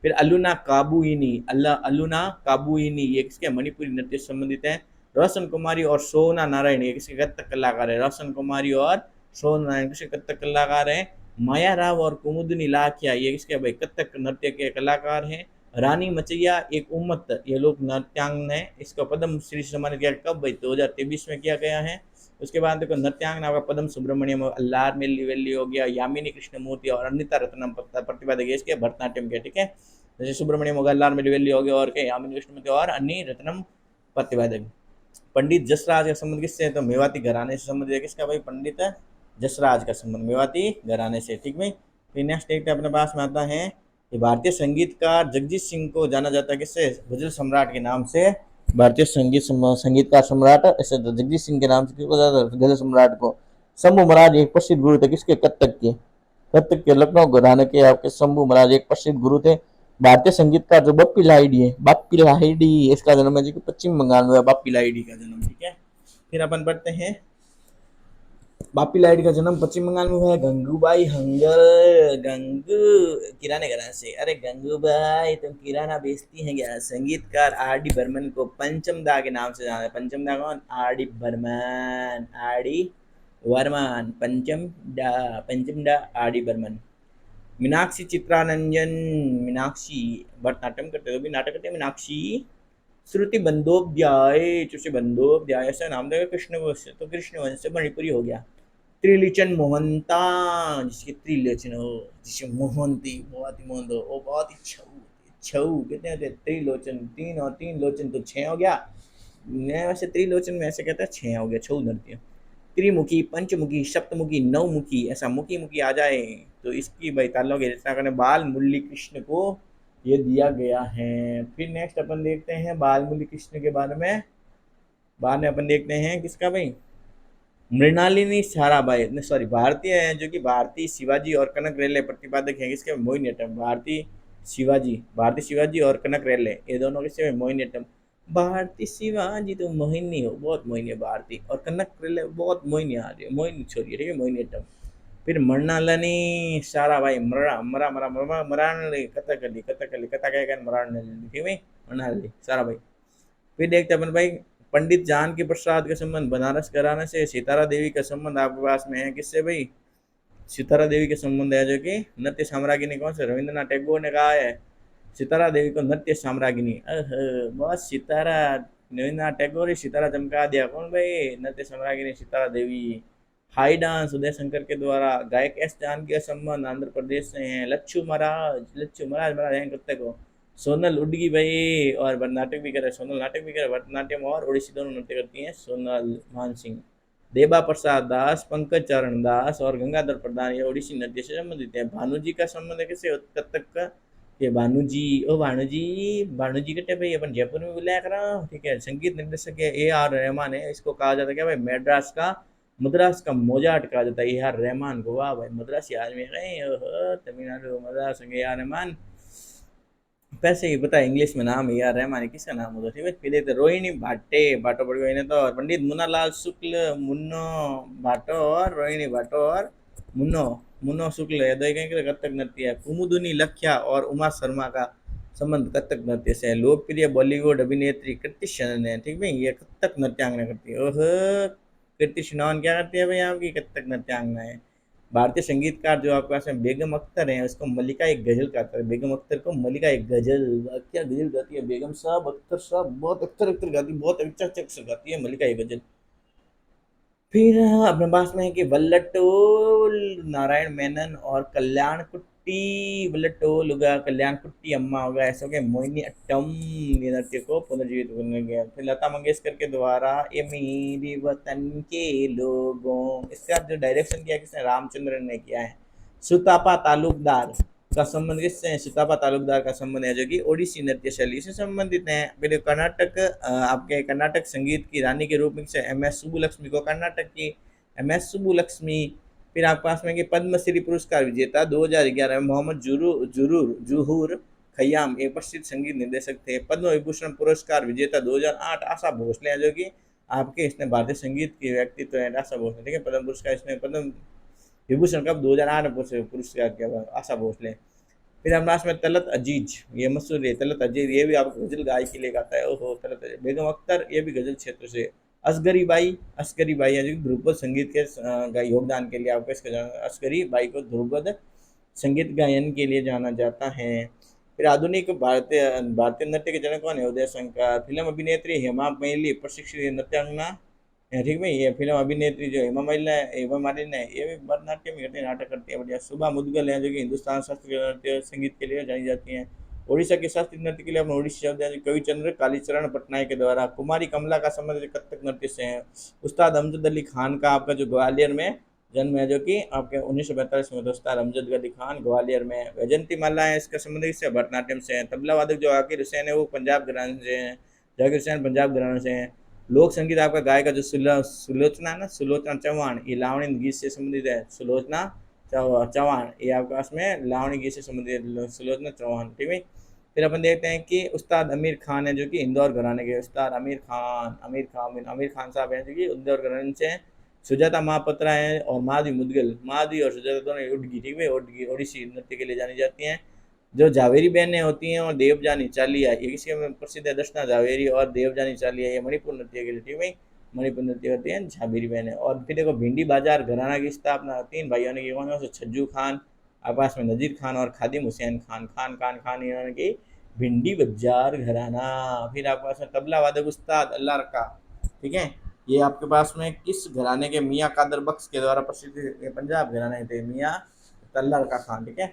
फिर अलुना काबुइनी, अल्लाह अलुना काबुइनी, ये किसके? मणिपुरी नृत्य से संबंधित है। रोशन कुमारी और सोना नारायण ये किसके कथक कलाकार है? रोशन कुमारी और सोना नारायण किसके कथक कलाकार है। माया राव और कुमुदनी लाखिया ये किसके भाई? कथक नृत्य के कलाकार हैं। रानी मचैया एक उम्मत, ये लोग नृत्यांगन है, इसका पद्म श्री सम्मानित किया कब भाई? 2023 में किया गया है। उसके बाद देखो नृत्यांगना आपका पद्म सुब्रमण्यम, अल्लार मेली वेली हो गया, यामिनी कृष्णमूर्ति और अनिता रत्नम प्रतिभा देखिए इसके भरतनाट्यम के, ठीक है। जैसे सुब्रमण्यम होगा, अल्लार मेली वेली हो गया, और क्या यामिनी कृष्णमूर्ति और अन्नी रत्नम प्रतिभा देखिए। पंडित जसराज का संबंध किससे है? तो मेवाती घराने से संबंधित है। किसका भाई? पंडित जसराज का संबंध मेवाती घराने से, ठीक भाई। फिर नेक्स्ट एक अपने पास में आता है कि भारतीय संगीतकार जगजीत सिंह को जाना जाता है किससे? गजल सम्राट के नाम से। भारतीय संगीतकार सम्राट ऐसे जगजीत सिंह के नाम से किसको जाता है? गजल सम्राट को। शंभू महाराज एक प्रसिद्ध गुरु थे किसके? कत्थक के, कत्थक के लखनऊ घराने के आपके शंभू महाराज एक प्रसिद्ध गुरु थे। भारतीय संगीतकार जो बप्पी लाहिड़ी है, बाप्पी लाहिड़ी, इसका जन्म है जो पश्चिम बंगाल में, बाप्पी लाहिड़ी का जन्म, ठीक है। फिर अपन पढ़ते हैं बाप्पी लाहिड़ी का जन्म पश्चिम बंगाल में हुआ है। गंगूबाई हंगल, गंगू किराने घराने से। अरे गंगूबाई तुम किराना बेचती हैं क्या? संगीतकार आर डी बर्मन को पंचम दा के नाम से जाना है। पंचम दा कौन? R D Burman, R D Burman Pancham डा आर डी बर्मन। मीनाक्षी चित्रानंजन, मीनाक्षी भरतनाट्यम करते तो भी नाटक करते हैं मीनाक्षी। श्रुति बंदोपाध्याय, श्रुति बंदोपाध्याय ऐसा नाम देगा कृष्ण वंश, तो कृष्ण वंश से मणिपुरी हो गया। त्रिलोचन मोहनता, जिसके त्रिलोचन हो, जिसके मोहनती बहुत ही मोहन हो, वो बहुत ही छऊ छऊ कहते हैं त्रिलोचन, तीन और तीन लोचन तो छह हो गया। मैं वैसे त्रिलोचन में ऐसे कहता है छह हो गया, छऊ धरती है। त्रिमुखी, पंचमुखी, सप्तमुखी, नवमुखी, ऐसा मुखी मुखी आ जाए तो इसकी भाई ताल्लुक की रचना करने बाल मुरली कृष्ण को ये दिया गया है। फिर नेक्स्ट अपन देखते हैं बाल मुरली कृष्ण के बारे में। बाद में अपन देखते हैं किसका भाई, मृणालिनी साराभाई, सॉरी भारतीय है जो कि भारतीय शिवाजी और कनक रेले प्रतिपादक है किसके, मोहिनीअट्टम। भारतीय शिवाजी और कनक रेले ये दोनों किसके, मोहिनीअट्टम। भारती शिवाजी तो मोहिनी हो, बहुत मोहिनी है भारती, और कनक रेले बहुत मोहिनी आ रही है, मोहिनी छोरी है, ठीक है, मोहिनीअट्टम। फिर मृणालिनी साराभाई, मरा मरा मरा मरा मराली कथकली कथकली कथा कह मराली, ठीक है, मृणालिनी साराभाई। फिर देखते अपन भाई पंडित जानकी प्रसाद का संबंध बनारस घराने से, सितारा देवी का संबंध आपके पास में है किससे भाई, सितारा देवी के संबंध है जो कि नृत्य साम्राज्ञी कौन से, रविंद्रनाथ टैगोर ने कहा है सितारा देवी को नृत्य साम्राज्ञी। बस सितारा, रविंद्रनाथ टैगोर ही सितारा चमका दिया, कौन भाई, नृत्य साम्राज्ञी सितारा देवी। हाई डांस उदय शंकर के द्वारा, गायक एस जानकी का संबंध आंध्र प्रदेश से है, लच्छू महाराज महाराज हैं कत्ते को। सोनल उडगी भाई, और भरतनाट्यम भी करे, सोनल नाटक भी करे, भरतनाट्यम और ओडिसी दोनों नृत्य करती हैं सोनल मान सिंह। देबा प्रसाद दास, पंकज चरण दास और गंगाधर प्रधान ये ओडिसी नृत्य से संबंधित है। भानु जी का संबंध है किससे, कथक का, ये भानु जी, ओ भानु जी, भानु जी कटे भाई अपन जयपुर में बुलाया करा, ठीक है। संगीत निर्देशक है ए आर रहमान है, इसको कहा जाता है क्या भाई, मद्रास का मोजार्ट कहा जाता है ए आर रहमान को। वाह भाई मद्रासी आदमी है, तमिलनाडु मद्रास ए आर रहमान, पैसे ही पता है इंग्लिश में नाम यार रहमान किसका नाम होता, ठीक है। फिर देखते रोहिणी भाटे, भाटो पड़ गई तो पंडित मुन्नालाल शुक्ल, मुन्नो भाटो और रोहिणी भाटो और मुन्नो मुन्नो शुक्ल है, दो कहीं कथक नृत्य है। कुमुदुनी लख्या और उमा शर्मा का संबंध कथक नृत्य से है। लोकप्रिय बॉलीवुड अभिनेत्री कृति सेनन है, ठीक है, ये कथक नृत्यांगना करती है। ओह, कृति सेनन क्या करती है भाई आपकी, कथक नृत्यांगना है। भारतीय संगीतकार जो आपके पास में बेगम अख्तर हैं, उसको मल्लिका एक गजल कहता है, बेगम अख्तर को मल्लिका एक गजल, क्या गजल गाती है बेगम साहब, अख्तर साहब बहुत अख्तर अख्तर गाती है, बहुत अच्छा अच्छा से गाती है मल्लिका एक गजल। फिर अपने पास में है कि वल्लटोल नारायण मेनन और कल्याण कुट्टी, वल्लटोल होगा, कल्याण कुट्टी अम्मा होगा, ऐसा हो गया। मोहिनी अट्टम ये नृत्य को पुनर्जीवित करने गया। फिर लता मंगेशकर के द्वारा ये मेरे वतन के लोगों, इसका जो डायरेक्शन किया किसने, रामचंद्रन ने किया है। सुतापा तालुकदार का संबंध किससे है, सुतापा तालुकदार का संबंध है जो कि ओडिसी नृत्य शैली से संबंधित है। फिर कर्नाटक, आपके कर्नाटक संगीत की रानी के रूप में से एम एस सुब्बुलक्ष्मी को, कर्नाटक की एम एस सुब्बुलक्ष्मी। फिर आपके पास में कि पद्मश्री पुरस्कार विजेता 2011 में मोहम्मद जुहूर खयाम एक प्रसिद्ध संगीत निर्देशक थे। पद्म विभूषण पुरस्कार विजेता 2008 आशा भोसले जो कि आपके इसने भारतीय संगीत के व्यक्तित्व है, आशा भोसले, ठीक है। पद्म पुरस्कार इसने पद्म विभूषण कब 2008 में पुरस्कार किया आशा भोसले। फिर हमारे पास में तलत अजीज, ये मशहूर है तलत अजीज, ये भी आपको गजल गाय के लिए गाता है, ओहो तलत अजीज। बेगम अख्तर ये भी गजल क्षेत्र से। असगरी बाई है जो ध्रुपद संगीत के योगदान के लिए आपको इसका असगरी बाई को ध्रुपद संगीत गायन के लिए जाना जाता है। फिर आधुनिक भारतीय भारतीय नृत्य के जनक कौन है, उदय शंकर। फिल्म अभिनेत्री हेमा मालिनी प्रशिक्षित नृत्यांगना, ठीक है। ये फिल्म अभिनेत्री जो हेमा मालिनी है ये भी भरतनाट्यम ही करती है, नाटक करती है बढ़िया। सुबह मुदगल है जो कि हिंदुस्तान शास्त्रीय नृत्य संगीत के लिए जानी जाती हैं। ओडिशा के शास्त्रीय नृत्य के लिए अपने ओडिसी शब्द है कविचंद्र कालीचरण पटनायक के द्वारा। कुमारी कमला का संबंध कथक नृत्य से है। उस्ताद अमजद अली खान का आपका जो ग्वालियर में जन्म है जो कि आपके 1945 में, उस्ताद अमजद अली खान ग्वालियर में। वैजंती माला है इसका संबंध इससे भरतनाट्यम से है। तबला वादक जो जाकिर हुसैन है वो पंजाब घराने से हैं, जाकिर हुसैन पंजाब घराने से हैं। लोक संगीत आपका गायक जो सुलोचना है ना, सुलोचना चौहान, ये लावणी गीत से संबंधित है। सुलोचना चौहान ये आपके पास में लावणी गीत से संबंधित है, सुलोचना चौहान, ठीक है। फिर अपन देखते हैं कि उस्ताद आमिर खान है जो कि इंदौर घराने के, उस्ताद आमिर खान साहब हैं जो कि इंदौर घराने से हैं। सुजाता महापात्रा हैं और माधवी मुदगल, माधवी और सुजाता दोनों उडगी, ठीक है, उडगी ओडिसी नृत्य के लिए जानी जाती हैं। जो जावेरी बहनें होती हैं और देवजानी चालिया, ये किसके प्रसिद्ध है, दर्शना जावेरी और देवजानी चालिया, ये मणिपुर नृत्य के लिए, ठीक है। मणिपुर नृत्य करती है झाबीरी बहनें। और फिर देखो भिंडी बाजार घराना की स्थापना 3 भाइयों ने की, कौन कौन से? छज्जू खान, आपस में नजीर खान और खादिम हुसैन खान, खान खान खान इन्होंने की भिंडी बाजार घराना। फिर आपके पास में तबला वादक उस्ताद अल्लाह रखा, ठीक है, ये आपके पास में किस घराने के? मियाँ कादर बख्श के द्वारा प्रसिद्ध पंजाब घराने थे मियाँ तल्ला रखा खान, ठीक है।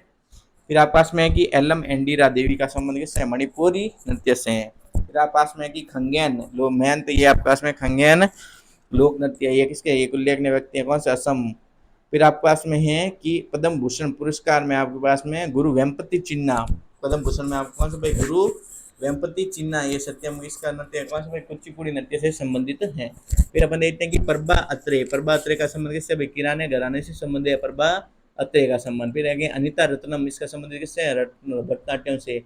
फिर आप पास में है कि एलम एंडीरा देवी का संबंध किससे? मणिपुरी नृत्य से है। फिर आप पास में है कि खंगेन लो मैन, तो ये आपके पास में खंगेन लोक नृत्य, ये किसके? ये उल्लेखनीय व्यक्ति है, कौन से? असम। फिर आपके पास में है कि पद्म भूषण पुरस्कार में आपके पास में गुरु वेम्पति चिन्ना, पद्म भूषण में आपको कौन सा भाई? गुरु वेम्पति चिन्ना, ये सत्यम इसका नृत्य कौन सा भाई? कुचिपुड़ी नृत्य से संबंधित है। फिर अपन देखते हैं कि प्रभा अत्रे, प्रभा अत्रे का संबंध किससे भाई? किराने घराने से संबंध है प्रभा अत्रे का संबंध। फिर है अनिता रत्नम, इसका संबंध किससे है? भरतनाट्यम से।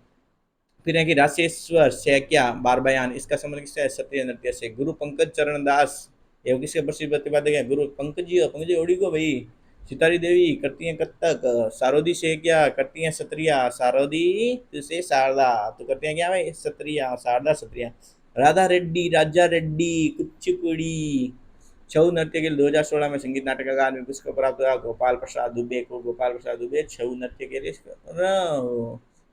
फिर है कि राशेश्वर सैकिया बारबयान, इसका संबंध किससे है? सत्य नृत्य से। गुरु पंकज चरण दास, ये किसके प्रसिद्ध प्रतिपादक है? गुरु पंकज जी ओडी को भाई। सितारी देवी करती हैं कत्थक, सारोदी से क्या करती हैं? सत्रिया, सारोदी से शारदा, तो करते हैं क्या भाई? सत्रिया, शारदा सत्रिया। राधा रेड्डी, राजा रेड्डी कुचिपुड़ी। छऊ नृत्य के लिए 2016 में संगीत नाटक अकादमी पुरस्कार प्राप्त हुआ गोपाल प्रसाद दुबे को, गोपाल प्रसाद दुबे छऊ नृत्य के लिए।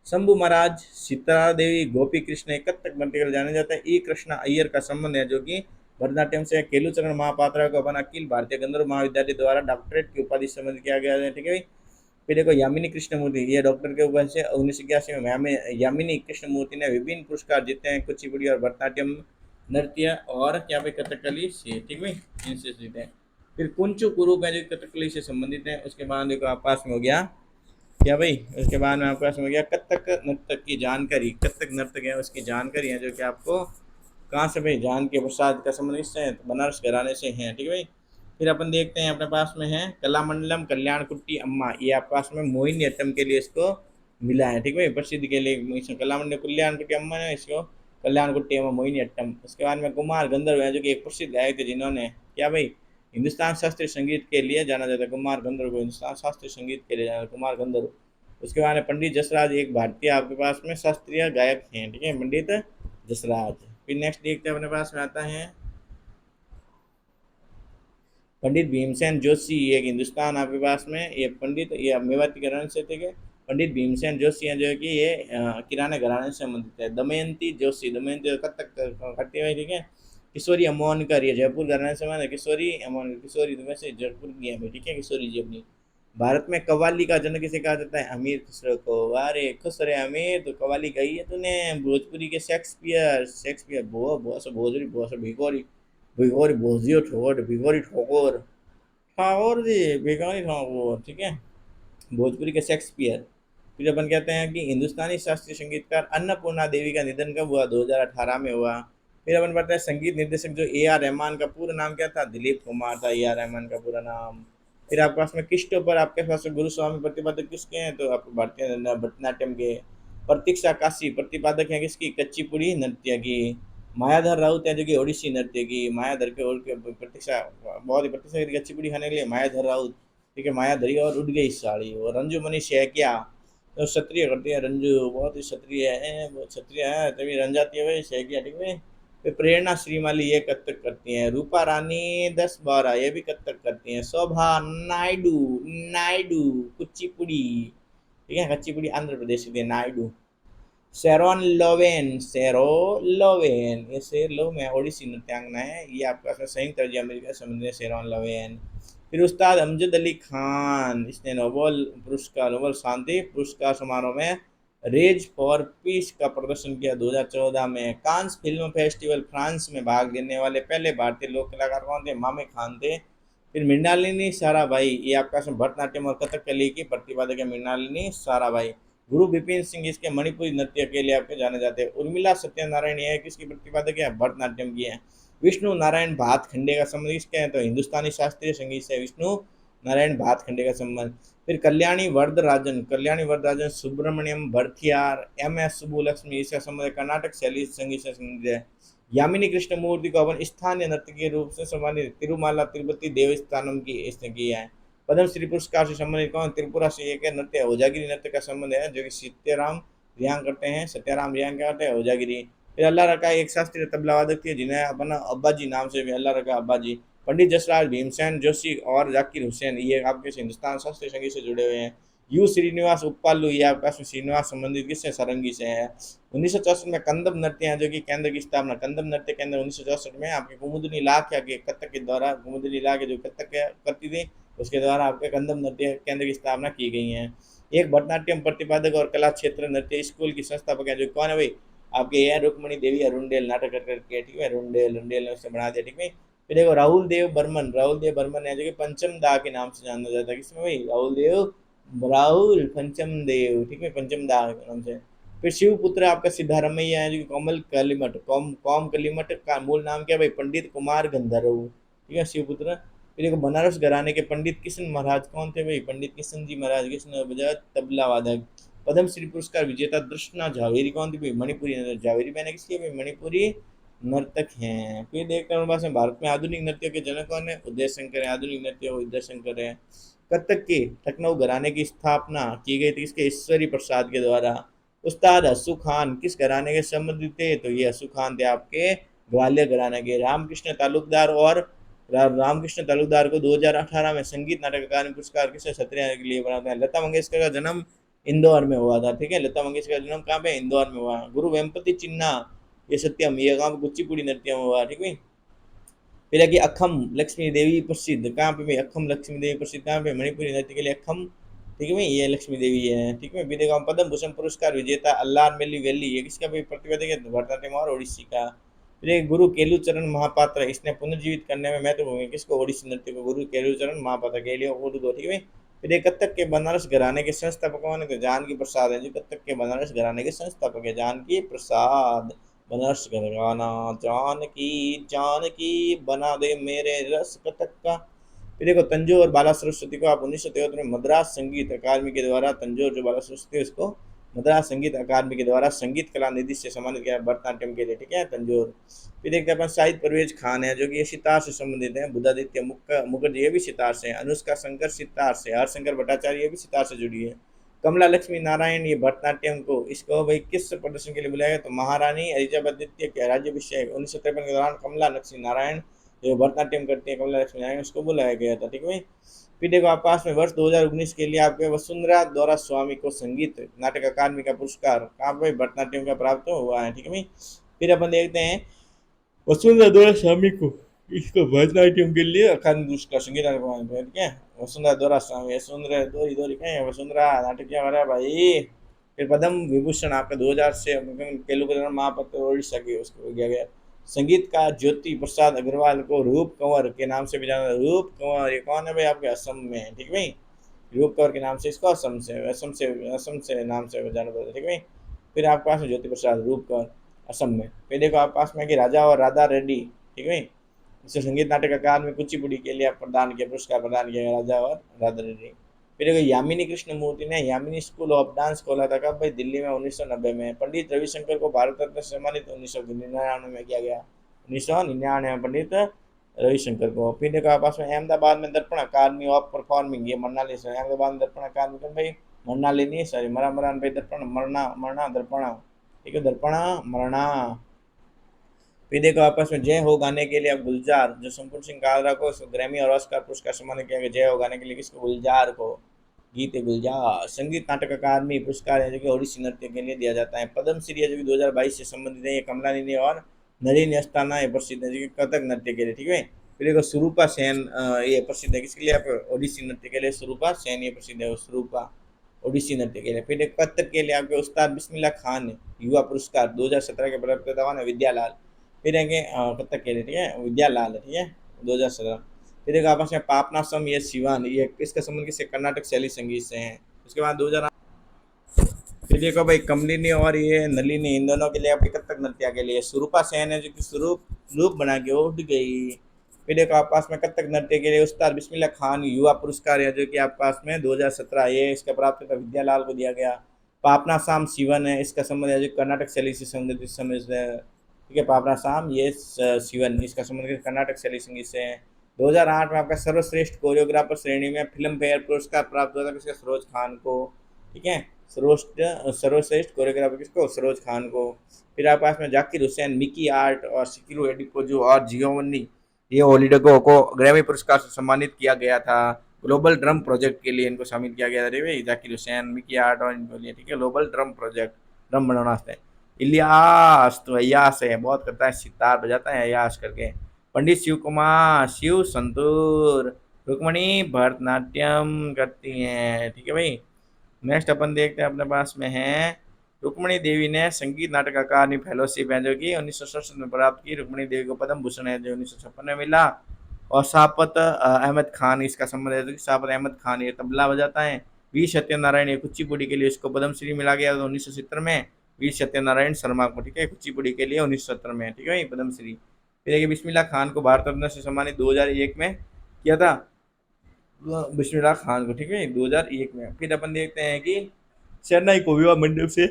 शंभू महाराज, सीता देवी, गोपी कृष्ण, एक कत्थक नृत्य के लिए जाने जाता है। ई कृष्णा अय्यर का संबंध है जो कि भरतनाट्यम से। केलुचरण महापात्रा को अपन अखिल भारतीय गंधर्व महाविद्यालय द्वारा डॉक्टरेट की उपाधि से संबंधित किया गया है, ठीक है। फिर देखो यामिनी कृष्णमूर्ति, ये डॉक्टर के ऊपर से 1981 में यामिनी कृष्णमूर्ति ने विभिन्न पुरस्कार जीते हैं कुचिपुड़ी और भरतनाट्यम नृत्य और क्या भाई? कथकली से, ठीक भाई, इनसे जीते हैं। फिर कुंचु कुरूप है जो कथकली से संबंधित है। उसके बाद देखो आप पास में हो गया क्या भाई? उसके बाद में आपके पास में हो गया कथक नर्तक की जानकारी, कथक नर्तक है उसकी जानकारी है जो कि आपको कहाँ से भाई? जान के प्रसाद का संबंध किससे है? बनारस घराने से है, ठीक है भाई। फिर अपन देखते हैं अपने पास में है कलामंडलम कल्याण कुट्टी अम्मा, ये आपके पास में मोहिनी अट्टम के लिए इसको मिला है, ठीक है भाई, प्रसिद्ध के लिए। कलामंडलम कल्याण कुट्टी अम्मा ने इसको कल्याण कुट्टी अम्मा मोहिनी अट्टम। उसके बाद में कुमार गंधर्व है जो कि एक प्रसिद्ध गायक थे जिन्होंने क्या भाई? हिंदुस्तान शास्त्रीय संगीत के लिए जाना जाता है कुमार गंधर्व को, हिंदुस्तान शास्त्रीय संगीत के लिए जाना कुमार गंधर्व। उसके बाद में पंडित जसराज एक भारतीय आपके पास में शास्त्रीय गायक हैं, ठीक है, पंडित जसराज। फिर नेक्स्ट देखते हैं अपने पास में आता है पंडित भीमसेन जोशी, एक हिंदुस्तान आपके पास में, ये पंडित ये मेवाती घराने से थे। पंडित भीमसेन जोशी हैं जो कि ये किराने घराने से संबंधित है। दमयंती जोशी, दमयंती कथक करती है, ठीक है। किशोरी अमोनकर, ये जयपुर घराने से संबंधित है। किशोरी अमोन, किशोरी तो वैसे जयपुर की है, ठीक है, किशोरी जी अपनी। भारत में कव्वाली का जन्म किसे कहा जाता है? अमीर खुसरो को। अरे खुश रहे अमीर, तो कव्वाली गई है तूने। भोजपुरी के शेक्सपियर, शेक्सपियर भोजपुरी भिगोरी, भिगोरी भोजियो ठोकर, भिगोरी ठोकर, ठाकुर जी भिखारी ठाकुर, ठीक है, भोजपुरी के शेक्सपियर। फिर अपन कहते हैं कि हिंदुस्तानी शास्त्रीय संगीतकार अन्नपूर्णा देवी का निधन कब हुआ? 2018 में हुआ। फिर अपन पढ़ते हैं संगीत निर्देशक जो ए आर रहमान का पूरा नाम क्या था? दिलीप कुमार था ए आर रहमान का पूरा नाम। फिर आपके पास में किस्टों आपके पास में गुरु स्वामी प्रतिपादक किसके हैं? तो आपको भारतीय भरतनाट्यम के। प्रतीक्षा काशी प्रतिपादक है किसकी? कच्चीपुड़ी नृत्य की। मायाधर राउत है जो कि ओडिसी नृत्य की। मायाधर के और प्रतीक्षा बहुत ही प्रतीक्षा की कच्चीपुड़ी खाने के लिए मायाधर राउत, ठीक है, मायाधरी और उड़ गई साड़ी। और रंजू मनी शैकिया तो क्षत्रिय करती है, रंजू बहुत ही क्षत्रिय है, वो क्षत्रिय है तभी रंजाती है भाई शैकिया, ठीक है। फिर प्रेरणा श्रीमाली ये कथक करती हैं। रूपा रानी 10-12 ये भी कथक करती हैं। शोभा नायडू, नायडू कुचिपुड़ी, ठीक है, कुचिपुड़ी आंध्र प्रदेश के नायडू। शेरोन लोवेन, शेरो लोवेन, ये शेर लो में ओडिसी नृत्यांगना है, ये आपका संयुक्त राज्य अमेरिका से संबंधित है शेरोन लोवेन। फिर उस्ताद अमजद अली खान, इसने नोबेल पुरस्कार, नोबेल शांति पुरस्कार समारोह में रेज फॉर पीस का प्रदर्शन किया 2014 में। कांस फिल्म फेस्टिवल फ्रांस में भाग लेने वाले पहले भारतीय लोक कलाकार कौन थे? मामे खान थे। फिर मृणालिनी साराभाई, ये आपका भरतनाट्यम और कथकली की प्रतिपादक है मृणालिनी साराभाई। गुरु बिपिन सिंह इसके मणिपुरी नृत्य के लिए आपके जाने जाते हैं। उर्मिला सत्यनारायण ये किसकी प्रतिपादक है? भरतनाट्यम की है। विष्णु नारायण भातखंडे का संबंध किसके हैं? तो हिंदुस्तानी शास्त्रीय संगीत से विष्णु नारायण भातखंडे का संबंध। फिर कल्याणी वरदराजन, कल्याणी वरदराजन सुब्रमण्यम भरथियार, एम एस सुब्बुलक्ष्मी, इसका संबंध कर्नाटक शैली संगीत से संबंधित है। यामिनी कृष्णमूर्ति को अपन स्थानीय नृत्य के रूप से सम्मानित तिरुमाला तिरुपति देवस्थानम की इसने किया है। पद्मश्री पुरस्कार से संबंधित कौन? त्रिपुरा से एक नृत्य ओजागिरी नृत्य का संबंध है जो कि सत्याराम रियांग करते हैं। सत्याराम रियांग क्या करते हैं? ओजागिरी। फिर अल्लाह रखा एक शास्त्रीय तबला वादक थे जिन्हें अपना अब्बाजी नाम से भी अल्लाह रखा अब्बाजी। पंडित जसराज भीमसेन जोशी और जाकिर हुसैन ये आपके हिंदुस्तान शास्त्रीय संगीत से जुड़े हुए हैं। यू श्रीनिवास उप्पालू ये आपका श्रीनिवास संबंधित किससे सारंगी से है। 1964 में कंदम नृत्य है जो कि केंद्र की स्थापना कंदम नृत्य केंद्र 1964 में आपके कुमुदनी लाख या के कथक के द्वारा कुमुदनी लाख जो कथक करती थी उसके द्वारा आपके कंदम नृत्य केंद्र की स्थापना की गई है। एक भरतनाट्यम प्रतिपादक और कला क्षेत्र नृत्य स्कूल की संस्थापक है जो कौन है भाई आपके ये रुक्मणी देवी अरुणडेल नाटक करके ठीक है रुंडेल ने उससे बना दिया ठीक है। फिर देखो राहुल देव बर्मन है जो कि पंचम दा के नाम से जाना जाता है किसमें भाई राहुल पंचम देव ठीक है पंचम दा के नाम से। फिर शिवपुत्र आपका सिद्धारमैया है जो कि कोमल कलिमठ कौम कलिमठ का मूल नाम क्या है भाई पंडित कुमार गंधर्व ठीक है शिवपुत्र। फिर देखो बनारस घराने के पंडित किशन महाराज कौन थे भाई पंडित किशन जी महाराज किशन बजाज तबला वादक। पद्मश्री पुरस्कार विजेता दृष्णा झावेरी कौन थी भाई मणिपुरी झावेरी मैंने किसकी है भाई मणिपुरी नर्तक हैं। फिर देखते हैं हमारे पास में भारत में आधुनिक नृत्य के जनक कौन है उदय शंकर है आधुनिक नृत्य उदय शंकर है। कथक के लखनऊ घराने की स्थापना की गई थी इसके ईश्वरी प्रसाद के द्वारा। उस्ताद असू खान किस घराने के संबंधित थे तो ये असू खान थे आपके ग्वालियर घराने के। रामकृष्ण तालुकदार को 2018 में संगीत नाटक अकादमी पुरस्कार किसे क्षत्रिय के लिए बनाते हैं। लता मंगेशकर का जन्म इंदौर में हुआ था ठीक है लता मंगेशकर का जन्म कहाँ पे इंदौर में हुआ। गुरु वेम्पति चिन्ना ये सत्यम ये कहाँ पे कुचिपुड़ी नृत्य में हुआ ठीक है। फिर है कि अखम लक्ष्मी देवी प्रसिद्ध कहाँ पे भाई अखम लक्ष्मी देवी प्रसिद्ध कहाँ पे मणिपुरी नृत्य के लिए अखम ठीक है भाई ये लक्ष्मी देवी है ठीक है। फिर देखो पद्म भूषण पुरस्कार विजेता अल्लार मेली वैली ये किसका भाई प्रतिवेदक है भरतनाट्यम और ओडिसी का। फिर एक गुरु केलुचरण महापात्र इसने पुनर्जीवित करने में महत्वपूर्ण भूमिका किसको ओडिसी नृत्य को गुरु केलुचरण महापात्र के लिए उर्दू दो ठीक है। फिर एक कथक के बनारस घराने के संस्थापक कौन है तो जानकी प्रसाद है जो कथक के बनारस घराने के संस्थापक है जानकी प्रसाद। बनारस घराना जानकी जानकी बना दे मेरे रस कथक का। फिर देखो तंजौर और बाला सरस्वती को आप 1973 में मद्रास संगीत अकादमी के द्वारा तंजौर जो बाला सरस्वती है उसको मद्रास संगीत अकादमी के द्वारा संगीत कला निधि से सम्मानित किया भरतनाट्यम के लिए ठीक है तंजौर। फिर देखते हैं अपन शाहिद परवेज खान है जो कि ये सितार से संबंधित है। बुद्धादित्य मुखर्जी ये भी सितार से अनुष्का शंकर सितार से हरशंकर भट्टाचार्य ये भी सितार से जुड़ी है। कमला लक्ष्मी नारायण ये भरतनाट्यम को इसको भाई किस प्रदर्शन के लिए बुलाया गया तो महारानी एलिजाबेथ द्वितीय के राज्याभिषेक 1953 के दौरान कमला लक्ष्मी नारायण जो भरतनाट्यम करती है कमला लक्ष्मी नारायण उसको बुलाया गया था ठीक है। फिर देखो आप पास में वर्ष 2019 के लिए आपके वसुंधरा द्वारा स्वामी को संगीत नाटक अकादमी का पुरस्कार कहाँ पे भरतनाट्यम का प्राप्त हुआ है ठीक है भाई। फिर अपन देखते हैं वसुंधरा द्वारा स्वामी को इसको भरतनाट्यम के लिए अकादमी पुरस्कार संगीत ठीक है। वसुंधरा द्वारा स्वामी वसुंधरा दो इधर क्या है वसुंधरा नाटक क्या हो रहा है भाई। फिर पद्म विभूषण आपका 2000 से तेलुगु महापत्र ओडिशा की उसको दिया गया। संगीत का ज्योति प्रसाद अग्रवाल को रूप कंवर के नाम से भी जाना रूप कंवर ये कौन है भाई आपके असम में ठीक है भाई रूप कंवर के नाम से इसको असम से नाम से जाना जाता है ठीक है भाई। फिर आपके पास में ज्योति प्रसाद रूप कंवर असम में। फिर देखो आप पास में कि राजा और राधा रेड्डी ठीक है भाई इसे संगीत नाटक अकादमी कुचिपुड़ी के लिए प्रदान किया पुरस्कार प्रदान किया राजा और राधा रेड्डी। फिर देखो यामिनी कृष्णमूर्ति ने यामिनी स्कूल ऑफ डांस खोला था कब भाई दिल्ली में 1990 में। पंडित रविशंकर को भारत रत्न से सम्मानित 1999 में किया गया 1999 में पंडित रविशंकर को। फिर देखो आप पास में अहमदाबाद में दर्पण अकादमी ऑफ परफॉर्मिंग ये मरनाली से अहमदाबाद में दर्पण अकादमी तो भाई मरनाली नहीं सॉरी मरान भाई दर्पण मरना मरना दर्पणा ठीक है दर्पणा मरना। फिर देखो आपस में जय हो गाने के लिए अब गुलजार जो संपूर्ण सिंह कालरा को ग्रैमी और ऑस्कर पुरस्कार सम्मानित किया गया जय हो गाने के लिए किसको गुलजार को गीत गुलजार। संगीत नाटक अकादमी पुरस्कार है जो कि ओडिसी नृत्य के लिए दिया जाता है। पद्मश्री है जो कि 2022 से संबंधित है ये कमलानी और नलिनी अस्थाना ये प्रसिद्ध है जो कि कथक नृत्य के लिए ठीक है। फिर देखो स्वरूपा सेन ये प्रसिद्ध है किसके लिए आप ओडिसी नृत्य के लिए स्वरूपा सेन ये प्रसिद्ध है स्वरूपा ओडिसी नृत्य के लिए। फिर एक कथक के लिए आपके उस्ताद बिस्मिल्लाह खान युवा पुरस्कार 2017 के प्राप्त विद्यालाल फिर रहेंगे कथक के लिए ठीक है विद्यालाल ठीक है 2017। फिर एक आपस में पापनासम ये शिवान ये इसका संबंध किससे कर्नाटक शैली संगीत से है। उसके बाद 2000 फिर देखो भाई कमलिनी और ये नलिनी इन दोनों के लिए आपके कथक नृत्य के लिए स्वरूपा सेन है जो कि स्वरूप रूप बना के उठ गई। फिर देखो आप पास में कथक नृत्य के लिए उस्ताद बिस्मिल्लाह खान युवा पुरस्कार है जो कि आप पास में 2017 ये इसका प्राप्त विद्यालाल को दिया गया। पापना शाम शिवन है इसका संबंध है जो कर्नाटक शैली से संबंधित समझ ठीक है पापना शाम ये शिवन इसका संबंध कर्नाटक शैली संगीत से है। 2008 में आपका सर्वश्रेष्ठ कोरियोग्राफर श्रेणी में फिल्म फेयर पुरस्कार प्राप्त हुआ था किसका सरोज खान को ठीक है। सर्वश्रेष्ठ कोरियोग्राफर किसको? सरोज खान को। फिर आपके पास में जाकिर हुसैन, मिकी आर्ट और सिकिरू एडिपोजो और जियोवन्नी ये हॉलीडे को ग्रैमी पुरस्कार से सम्मानित किया गया था। ग्लोबल ड्रम प्रोजेक्ट के लिए इनको शामिल किया गया था। अरे भाई जाकिर हुसैन, मिकी आर्ट और इनको लिए, ठीक है, ग्लोबल ड्रम प्रोजेक्ट, ड्रम बनाना आता है। इलियास तो अयास है, बहुत करता है, सितार बजाता है अयास करके। पंडित शिव कुमार, शिव संतूर, रुक्मणी भरतनाट्यम करती हैं, ठीक है भाई। नेक्स्ट अपन देखते हैं अपने पास में है रुक्मणी देवी ने संगीत नाटक अकादमी फेलोशिप है जो कि 1967 में प्राप्त की। रुक्मणी देवी को पद्म भूषण है जो 1956 में मिला। और सापत अहमद खान इसका संबंध है, तो सापत अहमद खान ये तबला बजाता है। वी सत्यनारायण ये कुचिपुड़ी के लिए इसको पद्मश्री मिला गया 1970 में, वी सत्यनारायण शर्मा को, ठीक है, कुचिपुड़ी के लिए 1970 में, ठीक है पद्मश्री। फिर देखिए बिस्मिल्लाह खान को भारत रत्न से सम्मानित 2001 में किया था, बिस्मिल्लाह खान को, ठीक है 2001 में। फिर अपन देखते हैं कि चेन्नई को विवाह मंडप से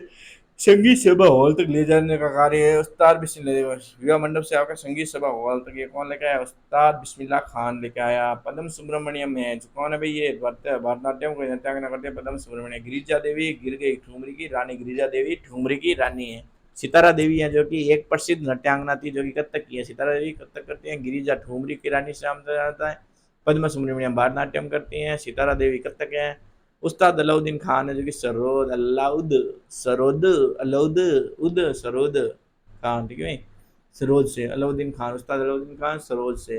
संगीत सभा हॉल तक ले जाने का कार्य है उस्ताद बिस्मिल्लाह। विवाह मंडप से आपका संगीत सभा हॉल तक ये कौन लेके आया? उस्ताद बिस्मिल्लाह खान लेके आया। पद्म सुब्रमण्यम है जो कौन है भाई? ये भरतनाट्यम को नृत्यांगना करते हैं पद्म सुब्रमण्यम। गिरिजा देवी गिर गई ठुमरी की रानी, गिरिजा देवी ठुमरी की रानी है। सितारा देवी है जो कि एक प्रसिद्ध नृत्यांगना थी जो कि कथक की है। सितारा देवी कथक करती है, गिरिजा ठुमरी की रानी से नाम जाता है। पद्म सुब्रमण्यम भरतनाट्यम करती हैं, सितारा देवी कथक है। उस्ताद अलाउद्दीन खान है जो कि सरोद अलाउद सरोद अलाउद उद सरोद खान, ठीक है भाई, सरोज से अलाउद्दीन खान, उस्ताद अलाउद्दीन खान सरोज से।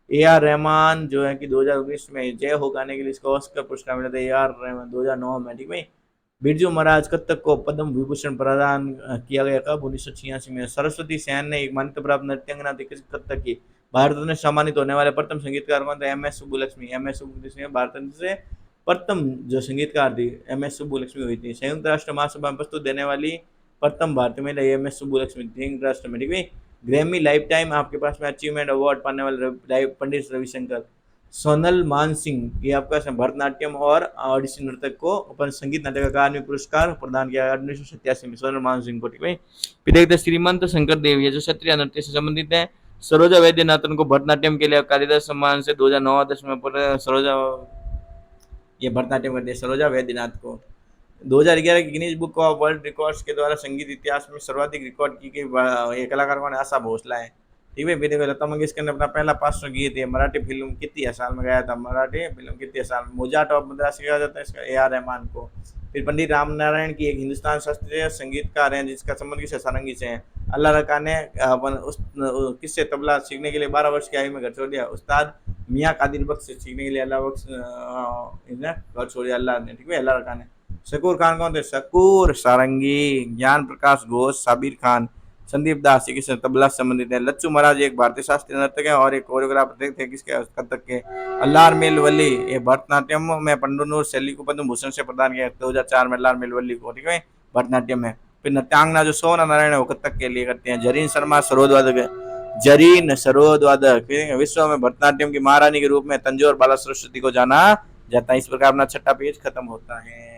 ए आर रहमान जो है कि 2019 में जय हो गाने के लिए इसको ऑस्कर पुरस्कार मिला था। ए आर रहमान 2009 में, ठीक है। बिरजू महाराज कथक को पद्म विभूषण प्रदान किया गया कब? 1986 में। सरस्वती सेन ने एक मान्यता प्राप्त नृत्यांगना थी कथक की। भारत में सम्मानित होने वाले प्रथम संगीतकार कौन थे? M S Subbulakshmi. M S Subbulakshmi Bharat से प्रथम जो संगीतकार थी एम एस सुब्बुलक्ष्मी हुई थी। संयुक्त राष्ट्र महासभा में प्रस्तुत देने वाली प्रथम भारतीय महिला एम एस सुब्बुलक्ष्मी संयुक्त राष्ट्र में, ठीक है। ग्रैमी लाइफ टाइम आपके पास में अचीवमेंट अवार्ड पाने वाले पंडित रविशंकर। सोनल मान सिंह ये आपका भरतनाट्यम और ओडिसी नृतक को अपन संगीत नाटक अकादमी पुरस्कार प्रदान किया 1987 में सोनल मान सिंह को, ठीक है। फिर देखते श्रीमंत शंकर देव ये जो क्षत्रिय नृत्य से संबंधित है। सरोजा वैद्यनाथन को भरतनाट्यम के लिए कालिदास सम्मान से 2009-10 में सरोजा ये भरतनाट्यम करते हैं सरोजा वैद्यनाथ को। 2011 की Guinness book of world records के द्वारा संगीत इतिहास में सर्वाधिक रिकॉर्ड की गई ये कलाकार कौन है? आशा भोसले है, ठीक है। देखो लता मंगेशकर ने अपना पहला 500 गीत है मराठी फिल्म कितनी साल में गाया था? मराठी फिल्म कितनी साल में? मोजार्ट ऑफ मद्रास कहा जाता है इसका ए आर रहमान को। फिर पंडित राम नारायण की एक हिंदुस्तान शास्त्रीय संगीतकार हैं जिसका संबंध किससे? सारंगी से है। अल्लाह रखा ने अपन उस किससे तबला सीखने के लिए 12 वर्ष की आयु में घर छोड़ दिया? उस्ताद मियाँ कादिर बख्श से सीखने के लिए अल्लाह बख्श घर छोड़ दिया अल्लाह ने, ठीक है अल्लाह रखा ने। शकूर खान कौन थे? शकूर सारंगी। ज्ञान प्रकाश घोष, साबिर खान, संदीप दास ये किससे तबला से संबंधित है। लच्चू महाराज एक भारतीय शास्त्रीय नर्तक है और एक कोरियोग्राफर थे किसके? कथक के। अल्लार मेल वली ये भरतनाट्यम में पंडुनूर शैली को पद्म भूषण से प्रदान किया 2004 में अल्लार मेल वली को, ठीक है भरतनाट्यम में। फिर नृत्यांगना जो सोना नारायण है वो कथक के लिए करते हैं। जरीन शर्मा सरोद वादक है, जरीन सरोद वादक। विश्व में भरतनाट्यम की महारानी के रूप में तंजौर बाला सरस्वती को जाना जाता है। इस प्रकार अपना छठा पेज खत्म होता है।